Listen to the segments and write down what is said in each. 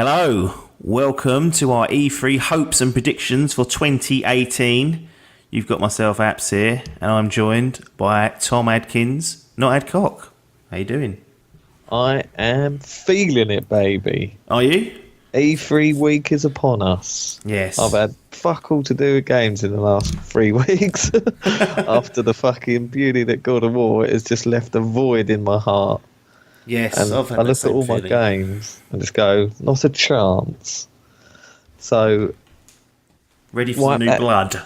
Hello, welcome to our E3 hopes and predictions for 2018. You've got myself, Apps, here, and I'm joined by Tom Adkins, not Adcock. How you doing? I am feeling it, baby. Are you? E3 week is upon us. Yes. I've had fuck all to do with games in the last 3 weeks. After the fucking beauty that God of War, it has just left a void in my heart. Yes, And I've had I that look at same all my feeling. games and just go, not a chance. So Ready for Wipe the new that- blood.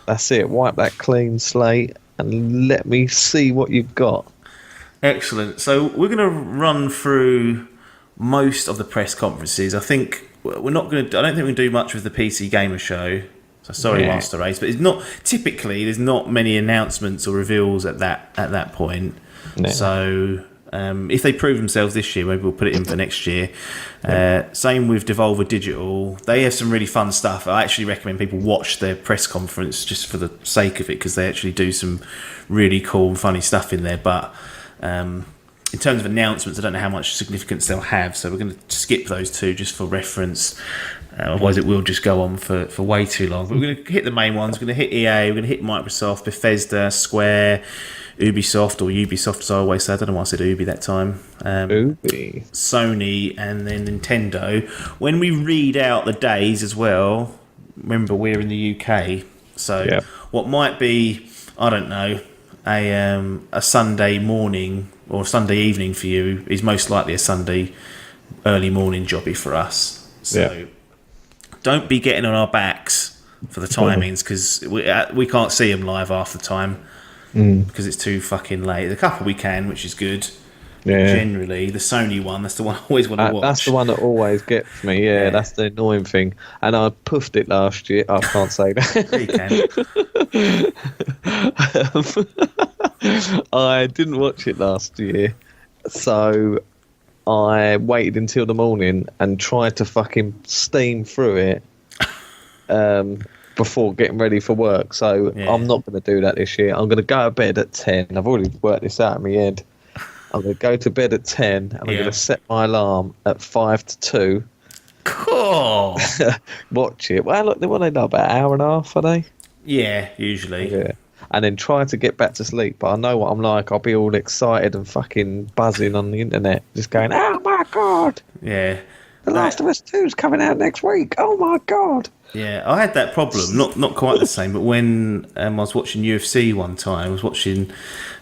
that's it. Wipe that clean slate and let me see what you've got. Excellent. So we're going to run through most of the press conferences. I think we're not going to. I don't think we can do much with the PC Gamer Show. So sorry, Yeah. Master Race, but it's not typically. There's not many announcements or reveals at that point. No. So if they prove themselves this year, maybe we'll put it in for next year. Same with Devolver Digital. They have some really fun stuff. I actually recommend people watch their press conference just for the sake of it, because they actually do some really cool, funny stuff in there. But in terms of announcements, I don't know how much significance they'll have, so we're going to skip those two just for reference. Otherwise, it will just go on for way too long. But we're going to hit the main ones. We're going to hit EA, we're going to hit Microsoft, Bethesda, Square, Ubisoft, or Ubisoft as I always say. I don't know why I said Ubi that time. Ubi. Sony, and then Nintendo. When we read out the days as well, remember we're in the UK, so Yep. what might be, I don't know, a Sunday morning or a Sunday evening for you is most likely a Sunday early morning jobby for us. So don't be getting on our backs for the timings, because we can't see them live half the time because it's too fucking late. There's a couple we can, which is good. Yeah. Generally, the Sony one, that's the one I always want to watch. That's the one that always gets me, yeah, that's the annoying thing. And I puffed it last year. I can't say that. You can. I didn't watch it last year, so I waited until the morning and tried to fucking steam through it before getting ready for work. So I'm not going to do that this year. I'm going to go to bed at 10. I've already worked this out in my head. I'm going to go to bed at 10 and I'm going to set my alarm at 5 to 2. Cool. Watch it. Well, look, what are they know, about an hour and a half, are they? Yeah, usually. Yeah. And then try to get back to sleep. But I know what I'm like. I'll be all excited and fucking buzzing on the internet. Just going, oh my God. Yeah. The Last of Us 2 is coming out next week. Oh my God. Yeah, I had that problem. Not quite the same, but when I was watching UFC one time, I was watching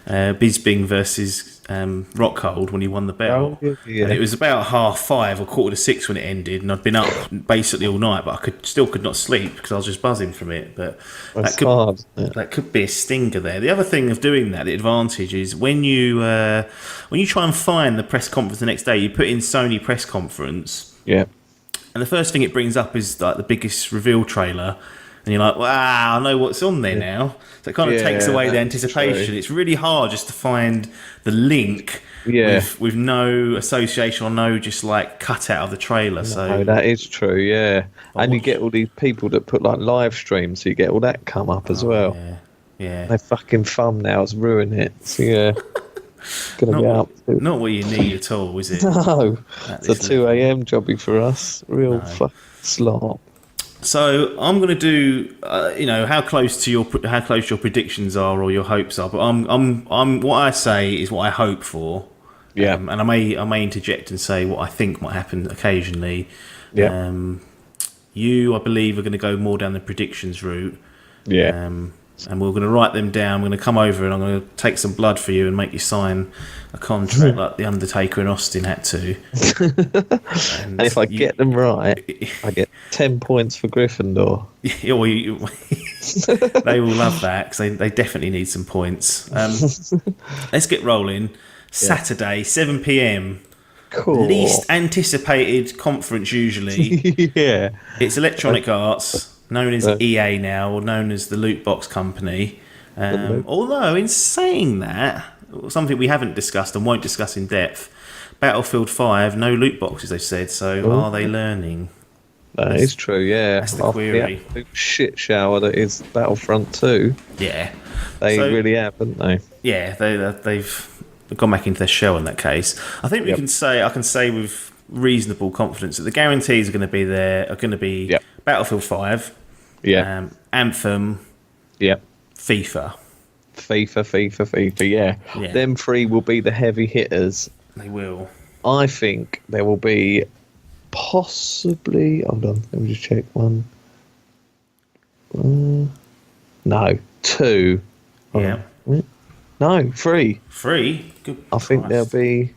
Bisping versus Rockhold when he won the belt. Oh, yeah. And it was about 5:30 or 5:45 when it ended, and I'd been up basically all night, but I could not sleep because I was just buzzing from it. But That's hard. Yeah. that could be a stinger there. The other thing of doing that, the advantage is when you try and find the press conference the next day, you put in Sony press conference. Yeah. And the first thing it brings up is like the biggest reveal trailer, and you're like, "Wow, I know what's on there now." So it kind of takes away the anticipation. true. It's really hard just to find the link with no association or no just like cut out of the trailer. So that is true, yeah. And you get all these people that put like live streams, so you get all that come up as well. Yeah. Their fucking thumbnails ruin it. So yeah. Gonna be out. Not what you need at all, is it? No. It's a 2 a.m. jobby for us. Real fucking slot. So I'm going to do, how close your predictions are or your hopes are. But I'm what I say is what I hope for. Yeah. And I may interject and say what I think might happen occasionally. Yeah. You, I believe, are going to go more down the predictions route. Yeah. And we're going to write them down. We're going to come over and I'm going to take some blood for you and make you sign a contract like the Undertaker and Austin had to. And if I get them right, I get 10 points for Gryffindor. They will love that because they definitely need some points. Let's get rolling. Saturday, 7 p.m. Cool. Least anticipated conference usually. Yeah. It's Electronic Arts, known as EA now, or known as the Loot Box Company. Although, in saying that, something we haven't discussed and won't discuss in depth, Battlefield 5, no loot boxes, they've said. So are they learning? That is true, yeah. That's the query. The shit shower that is Battlefront 2. Yeah. They really have, haven't they? Yeah, they've gone back into their shell in that case. I think I can say with reasonable confidence that the guarantees are going to be there. Are going to be Battlefield 5, Anthem, FIFA. FIFA. Yeah. Them three will be the heavy hitters. They will. I think there will be possibly. Hold on, let me just check one. No, two. Yeah. No, three. Three? Good I think there'll be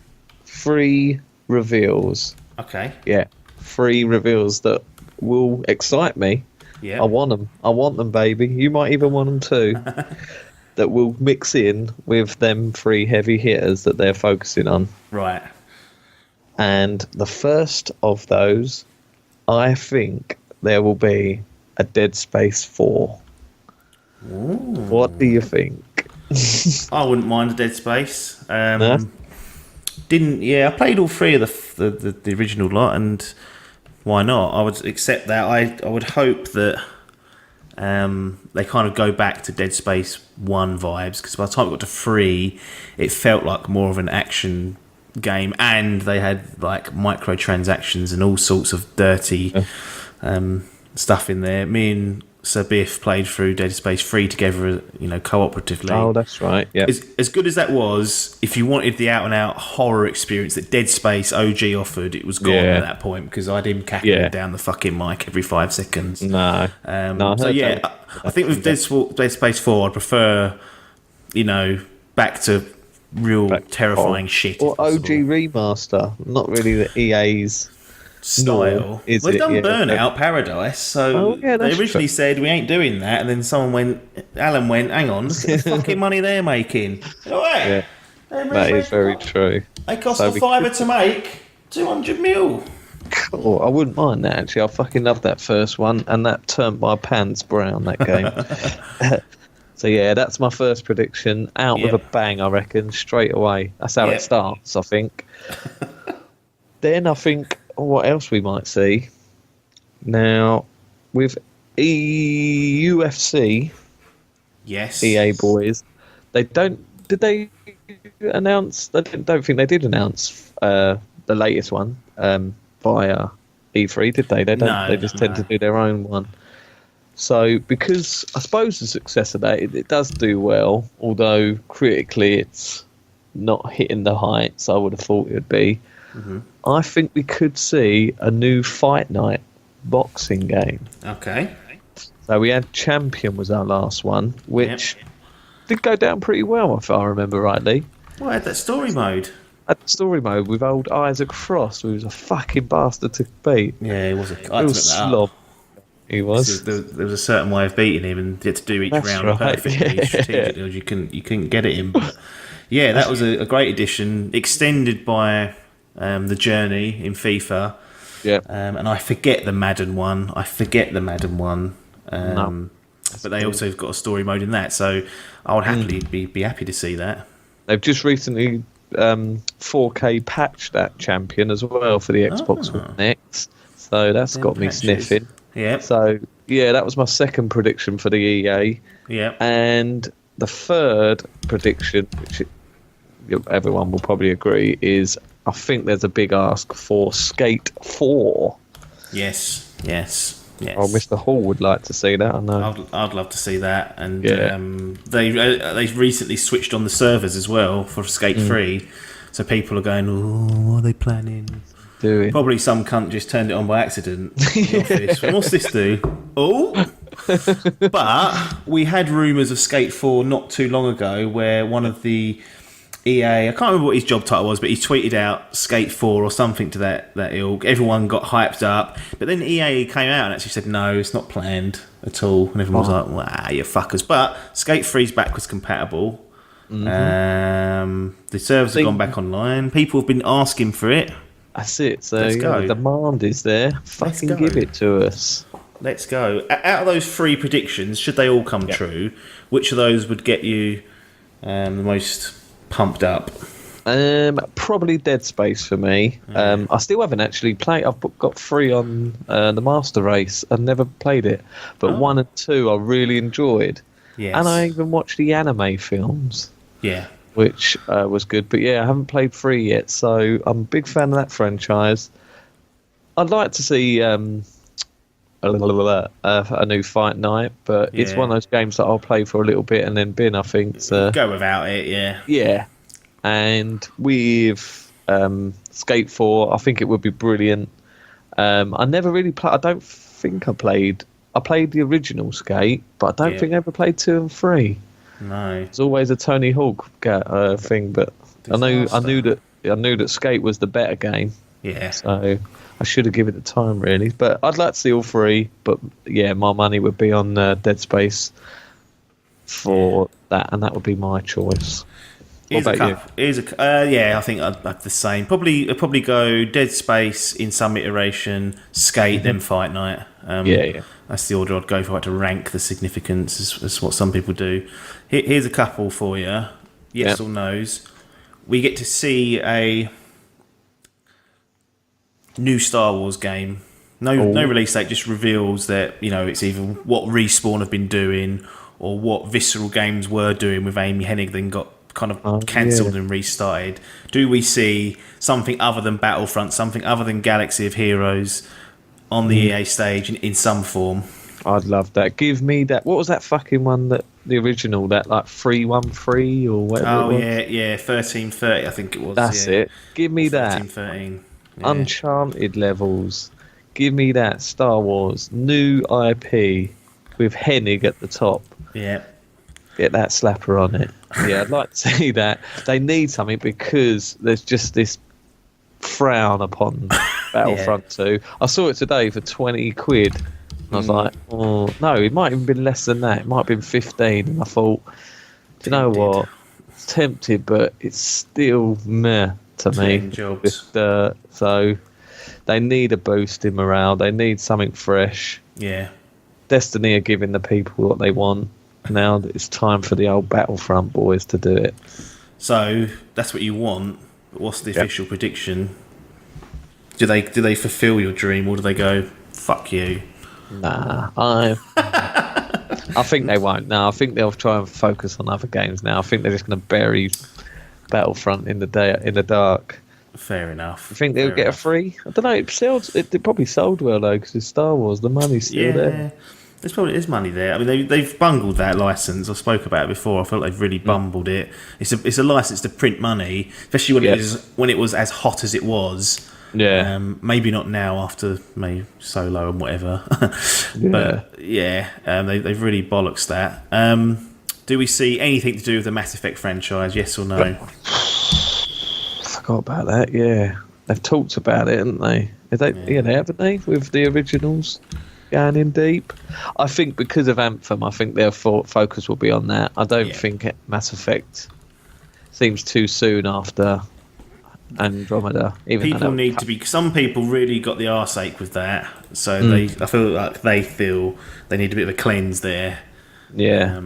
3 reveals. Okay. Yeah, 3 reveals that will excite me. Yeah. I want them, baby. You might even want them too. That will mix in with them 3 heavy hitters that they're focusing on. Right. And the first of those, I think there will be a Dead Space 4. Ooh. What do you think? I wouldn't mind a Dead Space. No? I played all 3 of the original lot, and why not? I would accept that. I would hope that they kind of go back to Dead Space 1 vibes, because by the time it got to 3, it felt like more of an action game, and they had like microtransactions and all sorts of dirty stuff in there. Me and Sir Biff played through Dead Space 3 together, cooperatively. Oh, that's right. Yeah. As good as that was, if you wanted the out-and-out horror experience that Dead Space OG offered, it was gone at that point, because I'd him cackling down the fucking mic every 5 seconds. No. I think with Dead Space 4, I'd prefer, back to terrifying shit. Or OG remaster, not really the EA's style. They've done Burnout Paradise, so they originally said we ain't doing that, and then Alan went, hang on, look at the fucking money they're making. That is very true. They cost a fiver to make, 200 mil. Cool. I wouldn't mind that, actually. I fucking love that first one, and that turned my pants brown, that game. So that's my first prediction. Out with a bang, I reckon, straight away. That's how it starts, I think. Then I think, what else we might see? Now, with UFC, EA boys, did they announce? I don't think they did announce the latest one via E3, did they? They don't. No, they just tend to do their own one. So, because I suppose the success of that, it does do well, although critically it's not hitting the heights I would have thought it would be. Mm-hmm. I think we could see a new Fight Night boxing game. Okay. So we had Champion was our last one, which did go down pretty well, if I remember rightly. Well, I had that story mode. At the story mode with old Isaac Frost, who was a fucking bastard to beat. Yeah, he was a real slob. He was. There was a certain way of beating him, and you had to do each round perfectly, strategically, or you couldn't get at him. But that was a great addition, extended by the journey in FIFA. Yeah. And I forget the Madden one. But they also have got a story mode in that, so I would happily be happy to see that. They've just recently 4K patched that Champion as well for the Xbox One X, so that's got me sniffing. Yeah. So that was my second prediction for the EA. Yeah. And the third prediction, which everyone will probably agree, is I think there's a big ask for Skate 4. Yes. Oh, Mr. Hall would like to see that. I know. I'd love to see that, and they recently switched on the servers as well for Skate 3, so people are going, "Oh, what are they planning?" Probably some cunt just turned it on by accident in the office. What's this do? Oh! But we had rumours of Skate 4 not too long ago, where one of the EA, I can't remember what his job title was, but he tweeted out Skate 4 or something to that ilk. Everyone got hyped up, but then EA came out and actually said, no, it's not planned at all. And everyone was like, wow, you fuckers. But Skate 3 is backwards compatible. Mm-hmm. The servers have gone back online. People have been asking for it. That's it. So the demand is there. Fucking give it to us. Let's go. Out of those 3 predictions, should they all come true, which of those would get you the most pumped up? Probably Dead Space for me. I still haven't actually played. I've got 3 on the Master Race. I've never played it, but 1 and 2 I really enjoyed. Yes. And I even watched the anime films. Yeah. which was good. But yeah, I haven't played 3 yet, so I'm a big fan of that franchise. I'd like to see a new Fight Night, but it's one of those games that I'll play for a little bit and then bin, I think. So. Go without it, yeah. Yeah. And with Skate 4, I think it would be brilliant. I never really played. I don't think I played the original Skate, but I don't think I ever played 2 and 3. No. It's always a Tony Hawk thing, but I knew that Skate was the better game. Yeah. So I should have given it the time, really. But I'd like to see all 3. But yeah, my money would be on Dead Space for that, and that would be my choice. What about you? I think I'd like the same. I'd probably go Dead Space in some iteration, Skate, then Fight Night. That's the order I'd go for, to rank the significance, as what some people do. Here's a couple for you. Yes or no's. We get to see a new Star Wars game. No release date, just reveals that it's either what Respawn have been doing or what Visceral Games were doing with Amy Hennig, then got kind of cancelled and restarted. Do we see something other than Battlefront, something other than Galaxy of Heroes on the EA stage in some form? I'd love that. Give me that. What was that fucking one, that the original, that like 313 or whatever? Oh, yeah, 1330, I think it was. That's it. Give me that. 1313. Yeah. Uncharted levels. Give me that. Star Wars. New IP with Hennig at the top. Yeah. Get that slapper on it. Yeah, I'd like to see that. They need something because there's just this frown upon Battlefront 2. I saw it today for 20 quid. And I was like, oh, no, it might have been less than that. It might have been 15. And I thought, do you know what? It's tempted, but it's still meh to me. So they need a boost in morale. They need something fresh. Yeah. Destiny are giving the people what they want. Now that it's time for the old Battlefront boys to do it. So that's what you want. But what's the official prediction? Do they fulfill your dream, or do they go, fuck you? Nah, I think they won't. No, I think they'll try and focus on other games now. I think they're just going to bury Battlefront in the dark. Fair enough. You think they'll get a free? I don't know. It probably sold well though, because it's Star Wars. The money's still there. There's money there. I mean, they've bungled that license. I spoke about it before. I felt they've really bumbled it. It's a license to print money, especially when it was as hot as it was. Yeah. Maybe not now after maybe Solo and whatever. But they've really bollocks that. Do we see anything to do with the Mass Effect franchise? Yes or no? I forgot about that. Yeah, they've talked about it, haven't they? Haven't they, with the originals? Going in deep. I think because of Anthem, I think their focus will be on that. I don't think Mass Effect seems too soon after Andromeda. Some people really got the arse ache with that, so I feel like they need a bit of a cleanse there. Yeah.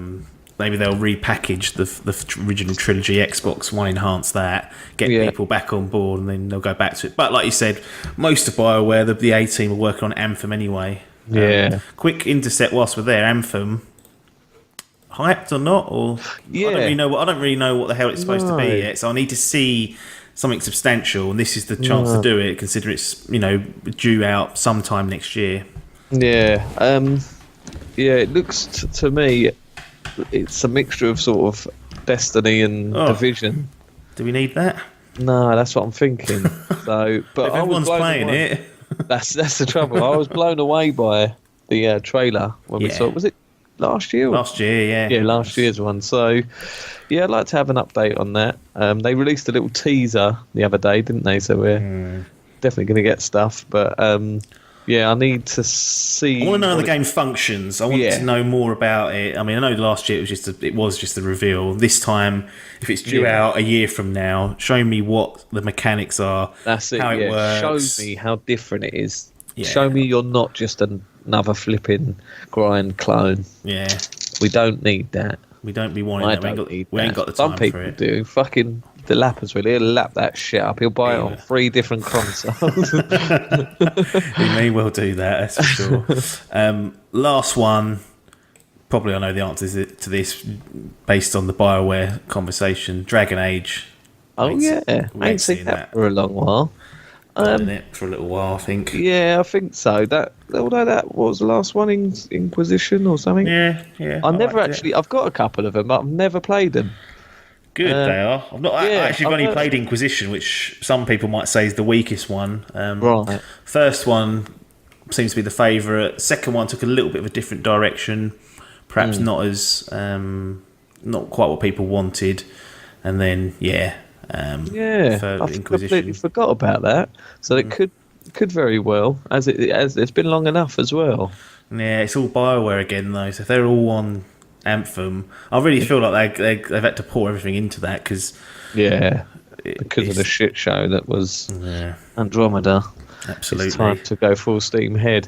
Maybe they'll repackage the original trilogy, Xbox One, enhance that, get people back on board, and then they'll go back to it. But like you said, most of BioWare, the A team, are working on Anthem anyway. Quick intercept whilst we're there. Anthem, hyped or not? Or I don't really know what the hell it's supposed to be yet. So I need to see something substantial, and this is the chance to do it. Consider it's due out sometime next year. Yeah, it looks to me it's a mixture of sort of Destiny and Division. Do we need that? No, that's what I'm thinking. So, but if everyone's playing it. That's the trouble. I was blown away by the trailer when we saw it. Was it last year? Last year, yeah. Yeah, last year's one. So, yeah, I'd like to have an update on that. They released a little teaser the other day, didn't they? So we're definitely going to get stuff. But, I need to see... I want to know how the game functions. I want to know more about it. I mean, I know last year it was just a reveal. This time, if it's due out a year from now, show me what the mechanics are. That's it, how it works. Show me how different it is. Yeah. Show me you're not just another flipping grind clone. Yeah. We don't need that. We don't be wanting that. We ain't got the time for it. Some people do. Fucking the lappers will. He'll lap that shit up. He'll buy it on 3 different consoles. He may well do that, that's for sure. Last one. probably I know the answer to this based on the BioWare conversation. Dragon Age. Oh yeah, I ain't seen that for a long while. Been in it for a little while, I think. Yeah, I think so. Although that what was the last one, Inquisition or something. Yeah. I never actually. I've got a couple of them, but I've never played them. Good, they are. I've only heard played Inquisition, which some people might say is the weakest one. Right. First one seems to be the favourite. Second one took a little bit of a different direction, perhaps not as not quite what people wanted. And then I completely forgot about that. So it could very well, as it's been long enough as well. Yeah, it's all BioWare again though. So if they're all on Anthem, I really feel like they've had to pour everything into that because of the shit show that was Andromeda. Absolutely, it's time to go full steam ahead.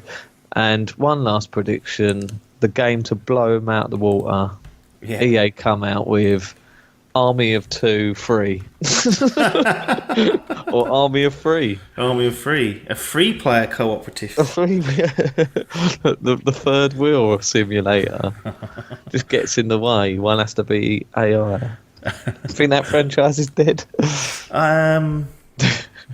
And one last prediction: the game to blow them out of the water. Yeah. EA come out with Army of 2 free, or Army of 3. Army of 3, a free-player cooperative. The third wheel simulator just gets in the way. One has to be AI. You think that franchise is dead?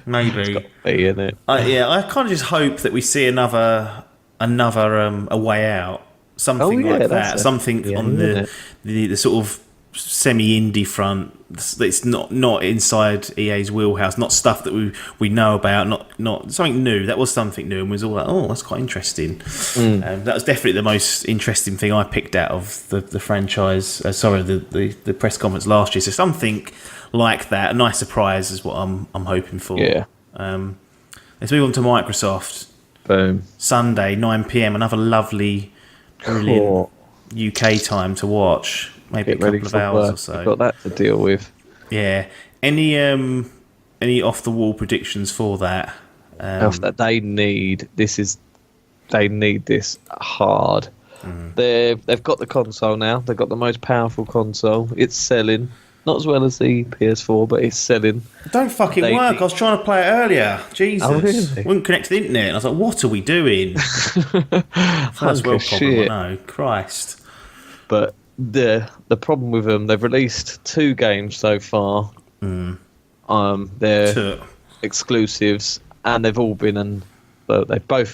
Maybe. It's got to be, isn't it? I kind of just hope that we see another A Way Out, something like that, something on the sort of semi-indie front that's not inside EA's wheelhouse, not stuff that we know about, not something new. That was something new and was all like, oh, that's quite interesting. That was definitely the most interesting thing I picked out of the franchise. The press conference last year. So something like that, a nice surprise is what I'm hoping for. Yeah. Let's move on to Microsoft. Boom. Sunday, 9 p.m. Another lovely, brilliant UK time to watch. Maybe Get a couple of hours or so. You've got that to deal with. Yeah. Any off the wall predictions for that? They need this hard. They've got the console now. They've got the most powerful console. It's selling. Not as well as the PS4, but it's selling. Don't fucking work. I was trying to play it earlier. Jesus. Oh, really? Wouldn't connect to the internet. And I was like, what are we doing? First world problem, I know. Christ. But the problem with them, they've released 2 games so far. They're exclusives, and they've both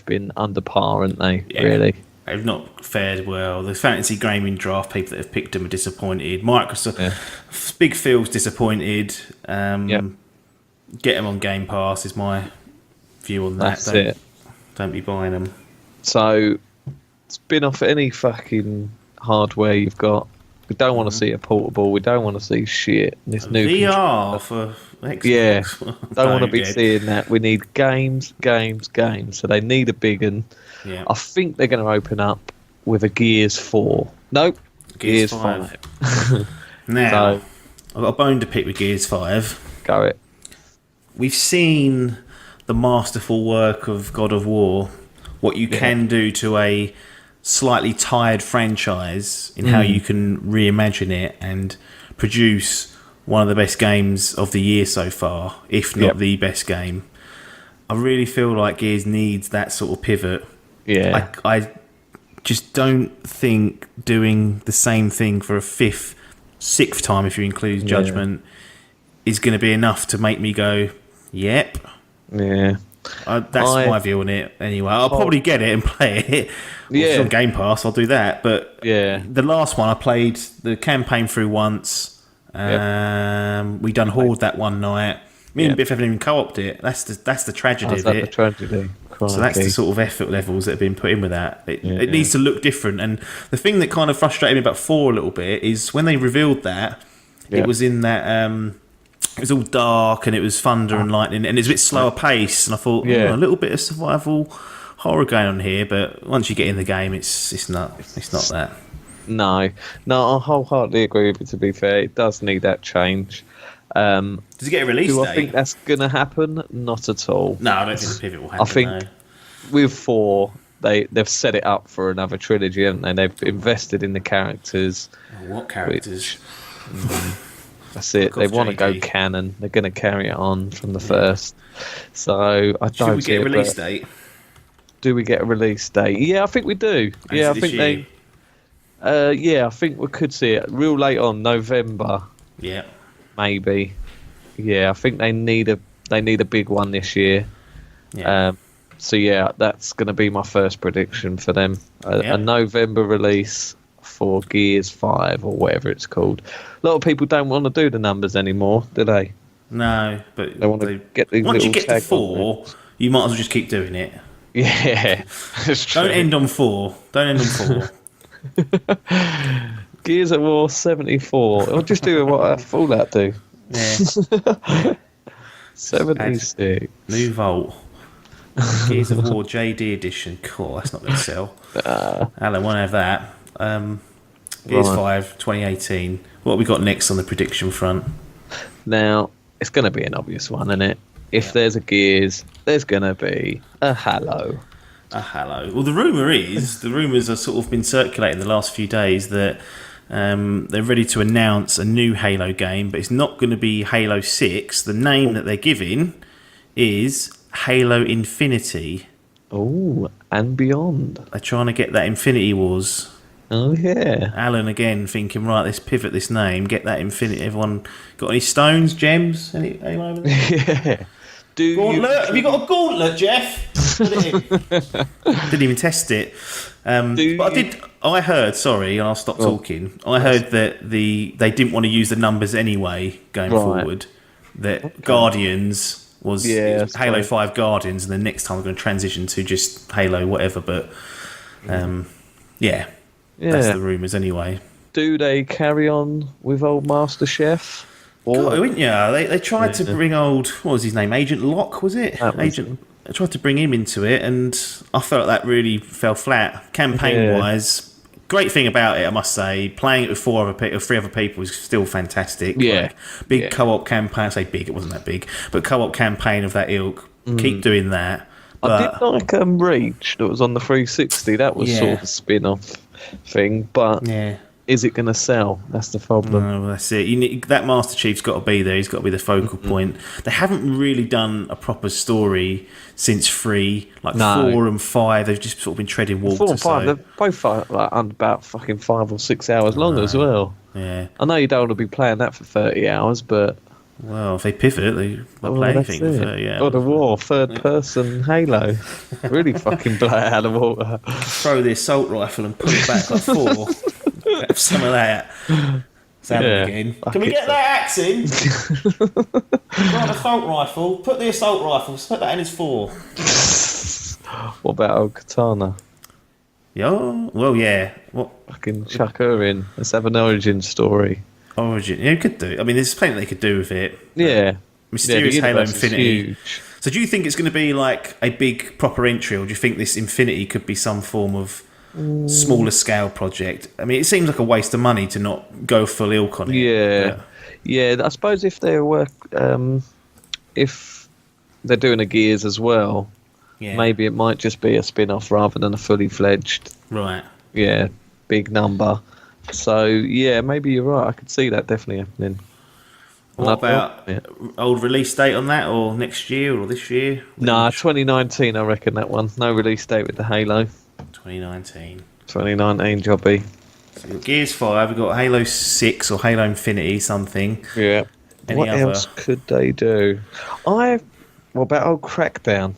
been under par, haven't they? Yeah. Really. They've not fared well. The fantasy gaming draft people that have picked them are disappointed. Microsoft, Big Phil's disappointed. Get them on Game Pass is my view on that. That's it. Don't be buying them. So, spin off any fucking hardware you've got. We don't want to see a portable. We don't want to see shit. This new VR for Xbox. Yeah, don't want to be seeing that. We need games. So they need a big one. Yeah. I think they're going to open up with a Gears 4. Nope, Gears 5. Now, I've got a bone to pick with Gears 5. Go it. We've seen the masterful work of God of War, what you can do to a slightly tired franchise in how you can reimagine it and produce one of the best games of the year so far, if not the best game. I really feel like Gears needs that sort of pivot. Yeah. I just don't think doing the same thing for a sixth time, if you include Judgment, is going to be enough to make me go, yep. Yeah. That's my view on it anyway. I'll probably get it and play it. If it's on Game Pass, I'll do that. But the last one, I played the campaign through once. We done Horde that one night. Me and Biff haven't even co-opted it. That's the tragedy of it. The tragedy. Crikey. So that's the sort of effort levels that have been put in with that. It needs to look different. And the thing that kind of frustrated me about 4 a little bit is when they revealed that, it was in that... it was all dark and it was thunder and lightning and it's a bit slower pace. And I thought, a little bit of survival horror going on here. But once you get in the game, it's not that. No, I wholeheartedly agree with you, to be fair. It does need that change. Does it get a release date? Do I think that's going to happen? Not at all. No, I don't think the pivot will happen. I think with 4, they've set it up for another trilogy, haven't they? They've invested in the characters. What characters? That's it. They want to go canon. They're going to carry it on from the first. So I don't. Should we get a release date? Do we get a release date? Yeah, I think we do. I think Yeah, I think we could see it real late on November, Yeah. maybe. Yeah, I think they need a big one this year. Yeah. So yeah, that's going to be my first prediction for them. A November release for Gears 5 or whatever it's called. A lot of people don't want to do the numbers anymore, do they? No, but They want to get these once you little get to tag 4, you might as well just keep doing it. Yeah, that's true. Don't end on 4. Don't end on 4. Gears of War 74. I'll just do what Fallout do. Yeah. 76. New Vault. Gears of War JD edition. Cool, that's not going to sell. Alan won't have that. Gears 5, 2018. What have we got next on the prediction front? Now, it's going to be an obvious one, isn't it? If there's a Gears, there's going to be a Halo. A Halo. Well, the rumours have sort of been circulating the last few days that they're ready to announce a new Halo game, but it's not going to be Halo 6. The name that they're giving is Halo Infinity. Oh, and beyond. They're trying to get that Infinity Wars. Oh, yeah. Alan again thinking, right, let's pivot this name, get that Infinity. Everyone got any stones, gems? Anyone over there? Yeah. Gauntlet? Have you got a gauntlet, Jeff? Put it in. Didn't even test it. I heard, sorry, and I'll stop talking. I heard that they didn't want to use the numbers anyway going forward. That Guardians was Halo 5 Guardians, and then next time we're going to transition to just Halo whatever. But that's the rumours anyway. Do they carry on with old Master Chef? Wouldn't you? They tried to bring old, what was his name? Agent Locke, was it? I tried to bring him into it, and I felt that really fell flat. Campaign-wise, great thing about it, I must say, playing it with 3 other people is still fantastic. Yeah. Like, big co-op campaign. I say big, it wasn't that big, but co-op campaign of that ilk. Keep doing that. I did like Reach that was on the 360. That was sort of a spin-off thing, but is it going to sell? That's the problem. No, that's it. That Master Chief's got to be there. He's got to be the focal point. They haven't really done a proper story since 3. Like 4 and 5, they've just sort of been treading water. 4 and 5, they're both like about fucking 5 or 6 hours long as well. Yeah. I know you don't want to be playing that for 30 hours, but... Well, if they pivot, they'll play anything for 30 hours. God of War, third-person Halo. Really fucking blow it out of the water. Throw the assault rifle and pull it back like 4. Have some of that. Again. Can we get that axe in? Got an assault rifle. Put the assault rifle. Put that in his 4. What about old Katana? Yeah. Well, yeah. What? Fucking chuck her in. Let's have an origin story. Origin. Yeah, you could do. I mean, there's plenty they could do with it. Yeah. Mysterious Halo Infinity. So do you think it's going to be like a big proper entry, or do you think this Infinity could be some form of smaller scale project? I mean, it seems like a waste of money to not go full ilk on it. Yeah. I suppose if they if they're doing a Gears as well, maybe it might just be a spin-off rather than a fully fledged. Right. Yeah, big number. So yeah, maybe you're right. I could see that definitely happening. What about old release date on that, or next year, or this year? Nah, 2019, I reckon that one. No release date with the Halo. 2019 jobby. So we've got Gears 5, we've got Halo 6 or Halo Infinity, something. Yeah. What else could they do? What about old Crackdown?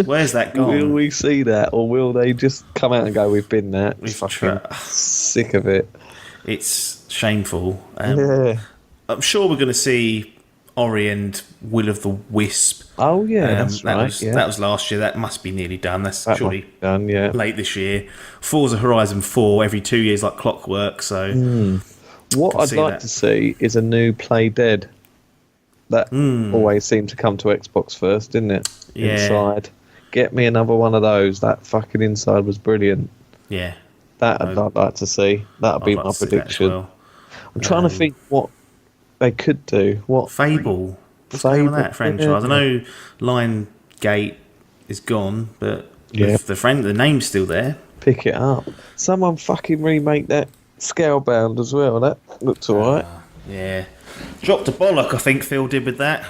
Where's that gone? Will we see that, or will they just come out and go, we've been there? We're fucking sick of it. It's shameful. I'm sure we're going to see Ori and Will of the Wisp. Oh yeah, that's right. That was last year. That must be nearly done. That's surely done. Yeah, late this year. Forza Horizon 4 every 2 years like clockwork. So what I'd like to see is a new Play Dead. That always seemed to come to Xbox first, didn't it? Yeah. Inside, get me another one of those. That fucking Inside was brilliant. Yeah, that I'd like to see. That'd be my prediction. Well. I'm trying to think what they could do. What Fable? What's going on with that franchise? I know Lion Gate is gone, but the name's still there. Pick it up. Someone fucking remake that Scalebound as well. That looked alright. Yeah. Dropped a bollock, I think Phil did with that.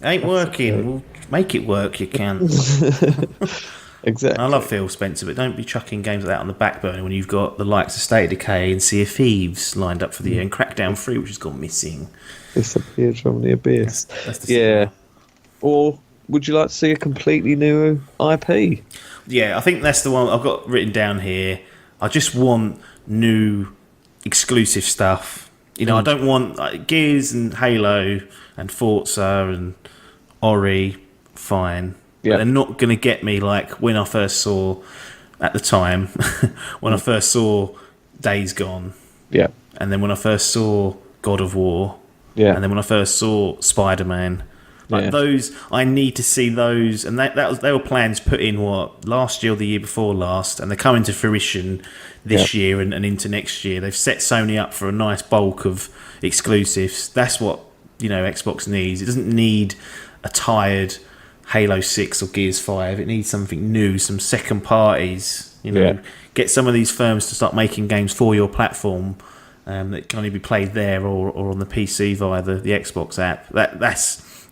Ain't working. Okay. We'll make it work, you can. Exactly. I love Phil Spencer, but don't be chucking games like that on the back burner when you've got the likes of State of Decay and Sea of Thieves lined up for the year, and Crackdown 3, which has gone missing. Disappeared from the abyss. That's the Yeah. cinema. Or would you like to see a completely new IP? Yeah, I think that's the one I've got written down here. I just want new exclusive stuff. You know, I don't want Gears and Halo and Forza and Ori, fine. Yeah. But they're not going to get me like when I first saw, at the time, when I first saw Days Gone. Yeah. And then when I first saw God of War. Yeah. And then when I first saw Spider-Man. Like those, I need to see those, and they were plans put in last year or the year before last, and they're coming to fruition this year and into next year. They've set Sony up for a nice bulk of exclusives. That's what Xbox needs. It doesn't need a tired Halo 6 or Gears 5. It needs something new, some second parties. Get some of these firms to start making games for your platform that can only be played there or on the PC via the Xbox app.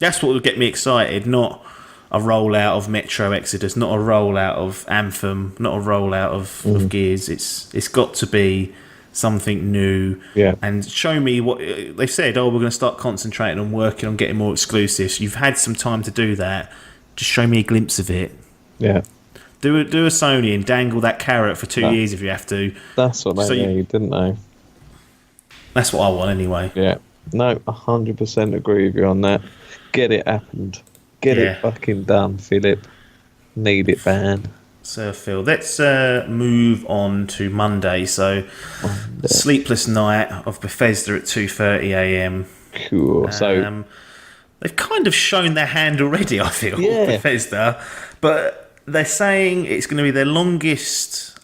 That's what will get me excited, not a rollout of Metro Exodus, not a rollout of Anthem, not a rollout of Gears. It's got to be something new. Yeah. And show me what they've said. Oh, we're going to start concentrating on working on getting more exclusives. You've had some time to do that. Just show me a glimpse of it. Yeah. Do a Sony and dangle that carrot for 2 years if you have to. That's what they need, didn't they? That's what I want anyway. Yeah. No, 100% agree with you on that. Get it happened. Get it fucking done, Philip. Need it, man. So, Phil, let's move on to Monday. So, sleepless night of Bethesda at 2:30 a.m. Cool. So they've kind of shown their hand already, I feel, Bethesda. But they're saying it's going to be their longest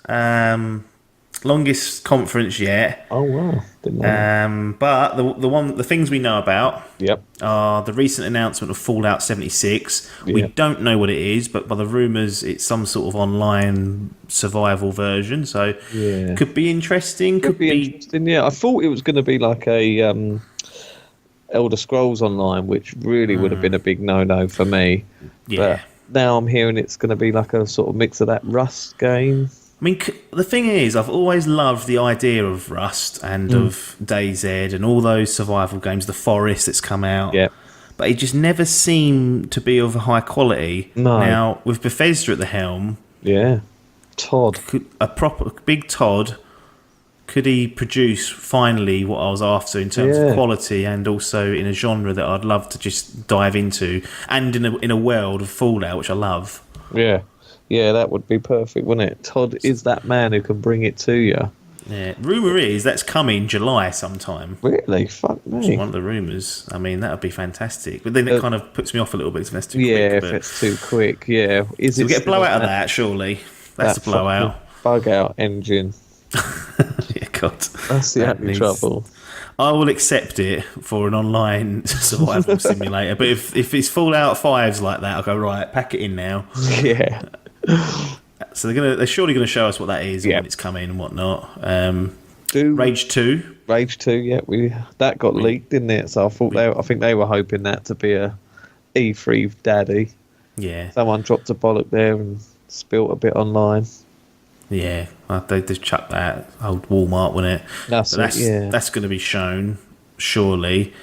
conference yet. Oh wow! Didn't know. But the things we know about Yep. are the recent announcement of Fallout 76. We don't know what it is, but by the rumours, it's some sort of online survival version. So could be interesting. Could be interesting. Yeah, I thought it was going to be like a Elder Scrolls Online, which really would have been a big no-no for me. Yeah. But now I'm hearing it's going to be like a sort of mix of that Rust game. I mean, the thing is, I've always loved the idea of Rust and of DayZ and all those survival games, The Forest that's come out. Yeah. But it just never seemed to be of a high quality. No. Now, with Bethesda at the helm... Yeah. Todd. A proper big Todd, could he produce finally what I was after in terms of quality and also in a genre that I'd love to just dive into and in a world of Fallout, which I love. Yeah. Yeah, that would be perfect, wouldn't it? Todd is that man who can bring it to you. Yeah. Rumour is that's coming July sometime. Really? Fuck me. One of the rumours. I mean, that would be fantastic. But then it kind of puts me off a little bit if that's too quick. Yeah, if it's too quick, yeah. So we get a blowout of that, surely. That's a blowout. Bug out engine. Yeah, God. That's the only trouble. I will accept it for an online survival simulator, but if it's Fallout 5's like that, I'll go, right, pack it in now. Yeah. So they're surely going to show us what that is and when it's coming and whatnot. Rage 2. Rage 2, yeah. That got leaked, didn't it? So I think they were hoping that to be a E3 daddy. Yeah. Someone dropped a bollock there and spilt a bit online. Yeah, they just chucked that old Walmart, wasn't it? That's going to be shown, surely.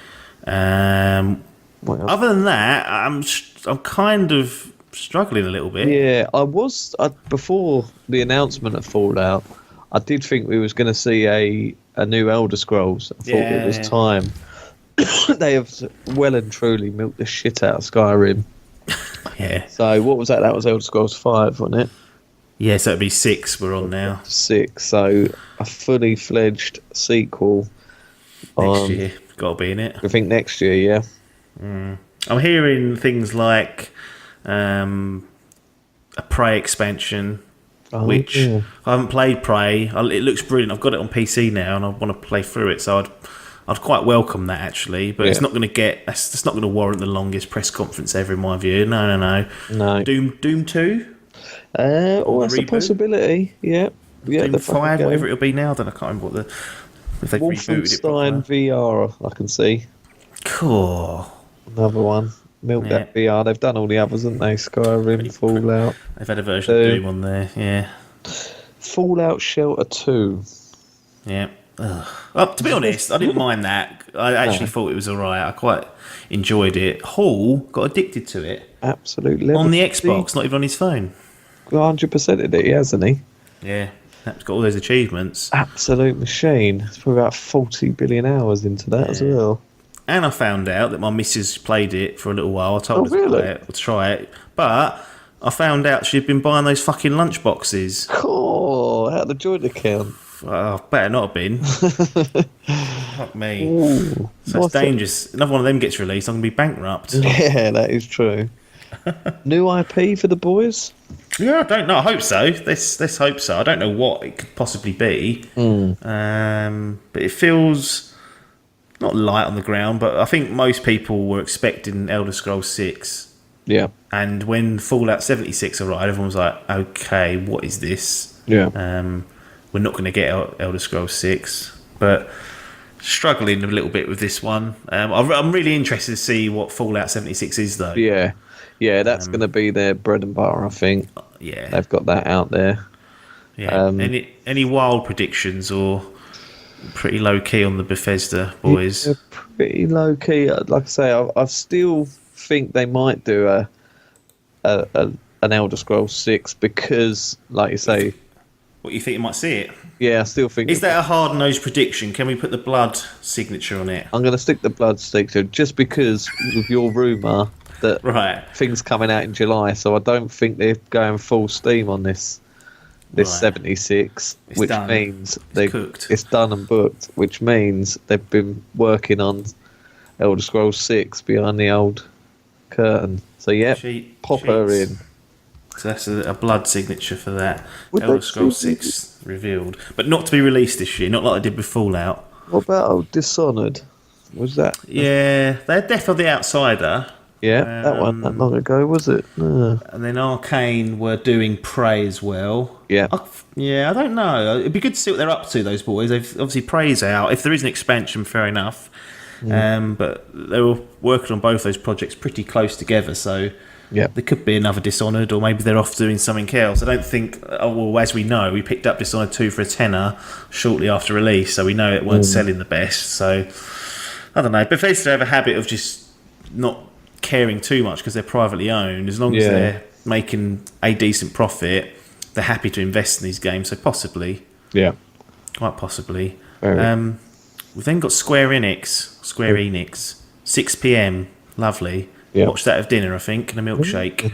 Other than that, I'm kind of struggling a little bit. Yeah, before the announcement of Fallout, I did think we was going to see a new Elder Scrolls. I thought it was time. They have well and truly milked the shit out of Skyrim. Yeah. So what was that? That was Elder Scrolls 5, wasn't it? Yeah, so it'd be 6 we're on now. 6, so a fully fledged sequel. Next year, got to be in it. I think next year, yeah. I'm hearing things like a Prey expansion, which I haven't played Prey. It looks brilliant. I've got it on PC now, and I want to play through it. So I'd quite welcome that actually, but it's not going to that's not going to warrant the longest press conference ever in my view. No. Doom 2. That's a possibility. Yeah. Doom 5, whatever it'll be now. Then I can't remember if they've rebooted it. Wolfenstein VR, I can see. Cool. Another one. Milk that VR. They've done all the others, haven't they? Skyrim, Fallout. They've had a version of Doom on there, yeah. Fallout Shelter 2. Yeah. Well, to be honest, I didn't mind that. I actually thought it was alright. I quite enjoyed it. Hall got addicted to it. Absolutely. On the Xbox, not even on his phone. 100%ed it, hasn't he? Yeah. That's got all those achievements. Absolute machine. It's probably about 40 billion hours into that as well. And I found out that my missus played it for a little while. I told her to try it. But I found out she'd been buying those fucking lunch boxes. Oh, out of the joint account. Oh, better not have been. Fuck me. Ooh, so it's dangerous. Another one of them gets released, I'm going to be bankrupt. Yeah, that is true. New IP for the boys? Yeah, I don't know. I hope so. Let's hope so. I don't know what it could possibly be. But it feels not light on the ground, but I think most people were expecting Elder Scrolls 6. Yeah. And when Fallout 76 arrived, everyone was like, okay, what is this? Yeah. We're not going to get Elder Scrolls 6, but struggling a little bit with this one. I'm really interested to see what Fallout 76 is, though. Yeah. Yeah, that's going to be their bread and butter, I think. Yeah. They've got that out there. Yeah. Any wild predictions or pretty low key on the Bethesda boys? Yeah, pretty low key. Like I say, I still think they might do an Elder Scrolls 6 because, like you say... What, you think you might see it? Yeah, I still think... Is that a hard-nosed prediction? Can we put the blood signature on it? I'm going to stick the blood signature just because with your rumour that things coming out in July, so I don't think they're going full steam on this 76, which means it's done and booked, which means they've been working on Elder Scrolls 6 behind the old curtain. So yeah, pop her in. So that's a blood signature for that. Elder Scrolls 6 revealed, but not to be released this year, not like they did with Fallout. What about Dishonored? Was that? Yeah, they're Death of the Outsider. Yeah, that one not long ago, was it? And then Arcane were doing Prey as well. Yeah. I don't know. It'd be good to see what they're up to, those boys. They've obviously Prey's out. If there is an expansion, fair enough. But they were working on both those projects pretty close together, so there could be another Dishonored, or maybe they're off doing something else. I don't think... as we know, we picked up Dishonored 2 for a tenner shortly after release, so we know it weren't selling the best. So, I don't know. Bethesda have a habit of just not caring too much because they're privately owned. As long as they're making a decent profit, they're happy to invest in these games. So possibly, quite possibly. We've then got Square Enix, 6 p.m. Lovely. Watch that at dinner, I think, and a milkshake.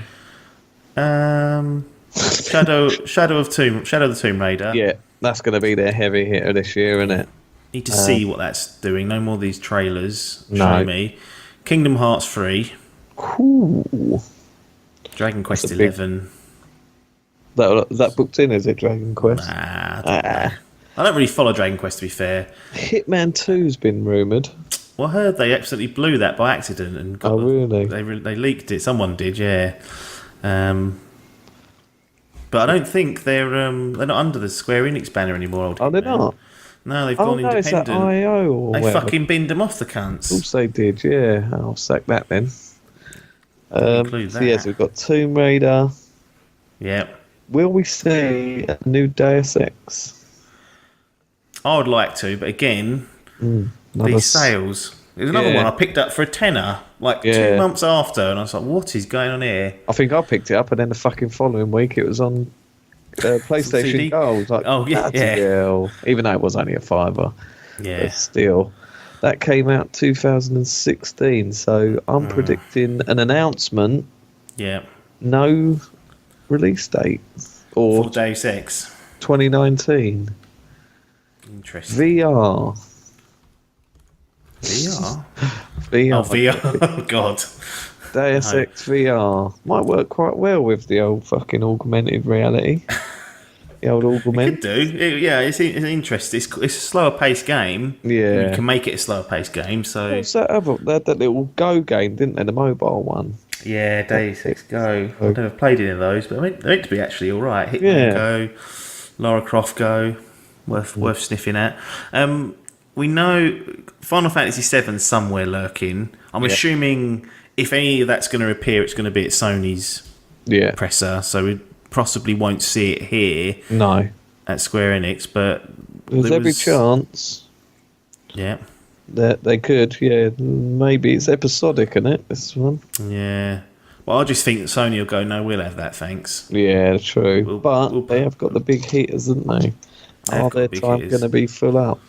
Shadow of the Tomb Raider. Yeah, that's going to be their heavy hitter this year, isn't it? Need to see what that's doing. No more of these trailers. Show me. Kingdom Hearts 3. Cool. Dragon Quest 11. That booked in, is it, Dragon Quest? Nah, I don't really follow Dragon Quest, to be fair. Hitman 2's been rumoured. Well, I heard they absolutely blew that by accident. And got really? They leaked it. Someone did, yeah. But I don't think they're not under the Square Enix banner anymore. They're not? No, they've gone independent. Is that IO or they fucking binned them off, the cunts. Of course they did, yeah. I'll sack that then. So yes, we've got Tomb Raider. Yep. Will we see a new Deus Ex? I would like to, but again, these sales. There's another one I picked up for a tenner, 2 months after, and I was like, what is going on here? I think I picked it up, and then the fucking following week it was on PlayStation Gold. Hell. Even though it was only a $5. Yeah. But still. That came out 2016, so I'm predicting an announcement. Yeah. No release date. Or for Deus Ex. 2019. Interesting. VR. VR? VR. Oh, VR. Oh, God. Deus Ex VR. Might work quite well with the old fucking augmented reality. The old augment. It could do. It's interesting. It's a slower paced game. Yeah. You can make it a slower paced game. So what's that other? They had that little Go game, didn't they? The mobile one. Yeah, Deus Ex Go. I've never played any of those, but they're meant to be actually all right. Hitman Go, Lara Croft Go, worth sniffing at. We know Final Fantasy VII somewhere lurking. I'm assuming if any of that's going to appear, it's going to be at Sony's presser, so we possibly won't see it here. No. At Square Enix, but there's every chance. Yeah. That they could, maybe it's episodic, isn't it? This one. Yeah. Well, I just think that Sony will go, no, we'll have that, thanks. Yeah, true. But they have got the big hitters, haven't they? Are their time going to be full up?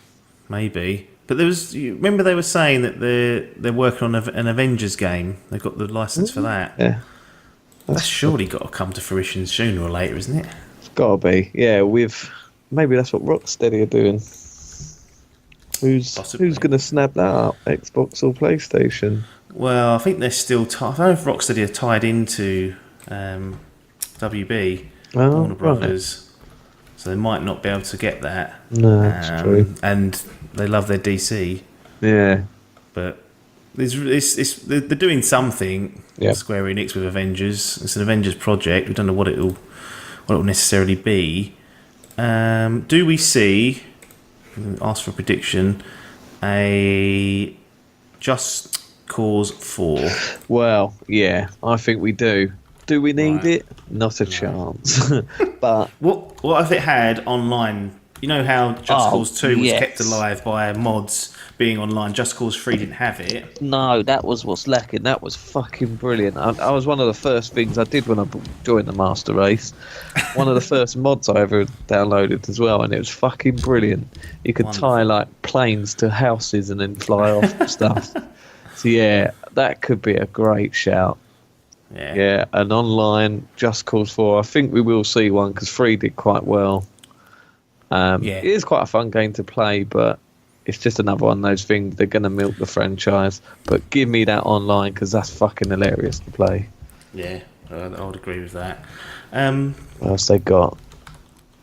Maybe. But remember they were saying that they're working on an Avengers game. They've got the license for that. Yeah. That's surely got to come to fruition sooner or later, isn't it? It's got to be. Yeah, maybe that's what Rocksteady are doing. Who's going to snap that up? Xbox or PlayStation? Well, I think they're still I don't know if Rocksteady are tied into WB, Warner Brothers, so they might not be able to get that. No, that's true. And they love their DC. Yeah. But they're doing something, Square Enix, with Avengers. It's an Avengers project. We don't know what it'll necessarily be. Do we see, ask for a prediction, a Just Cause 4? Well, yeah, I think we do. Do we need it? Not a chance. But what if it had online? You know how Just Cause 2 was kept alive by mods being online. Just Cause 3 didn't have it. No, that was what's lacking. That was fucking brilliant. I was one of the first things I did when I joined the Master Race. One of the first mods I ever downloaded as well, and it was fucking brilliant. You could tie like planes to houses and then fly off and stuff. So yeah, that could be a great shout. Yeah, an online Just Cause 4. I think we will see one because 3 did quite well. It is quite a fun game to play, but it's just another one of those things. They're going to milk the franchise, but give me that online because that's fucking hilarious to play. Yeah, I would agree with that. What else they got?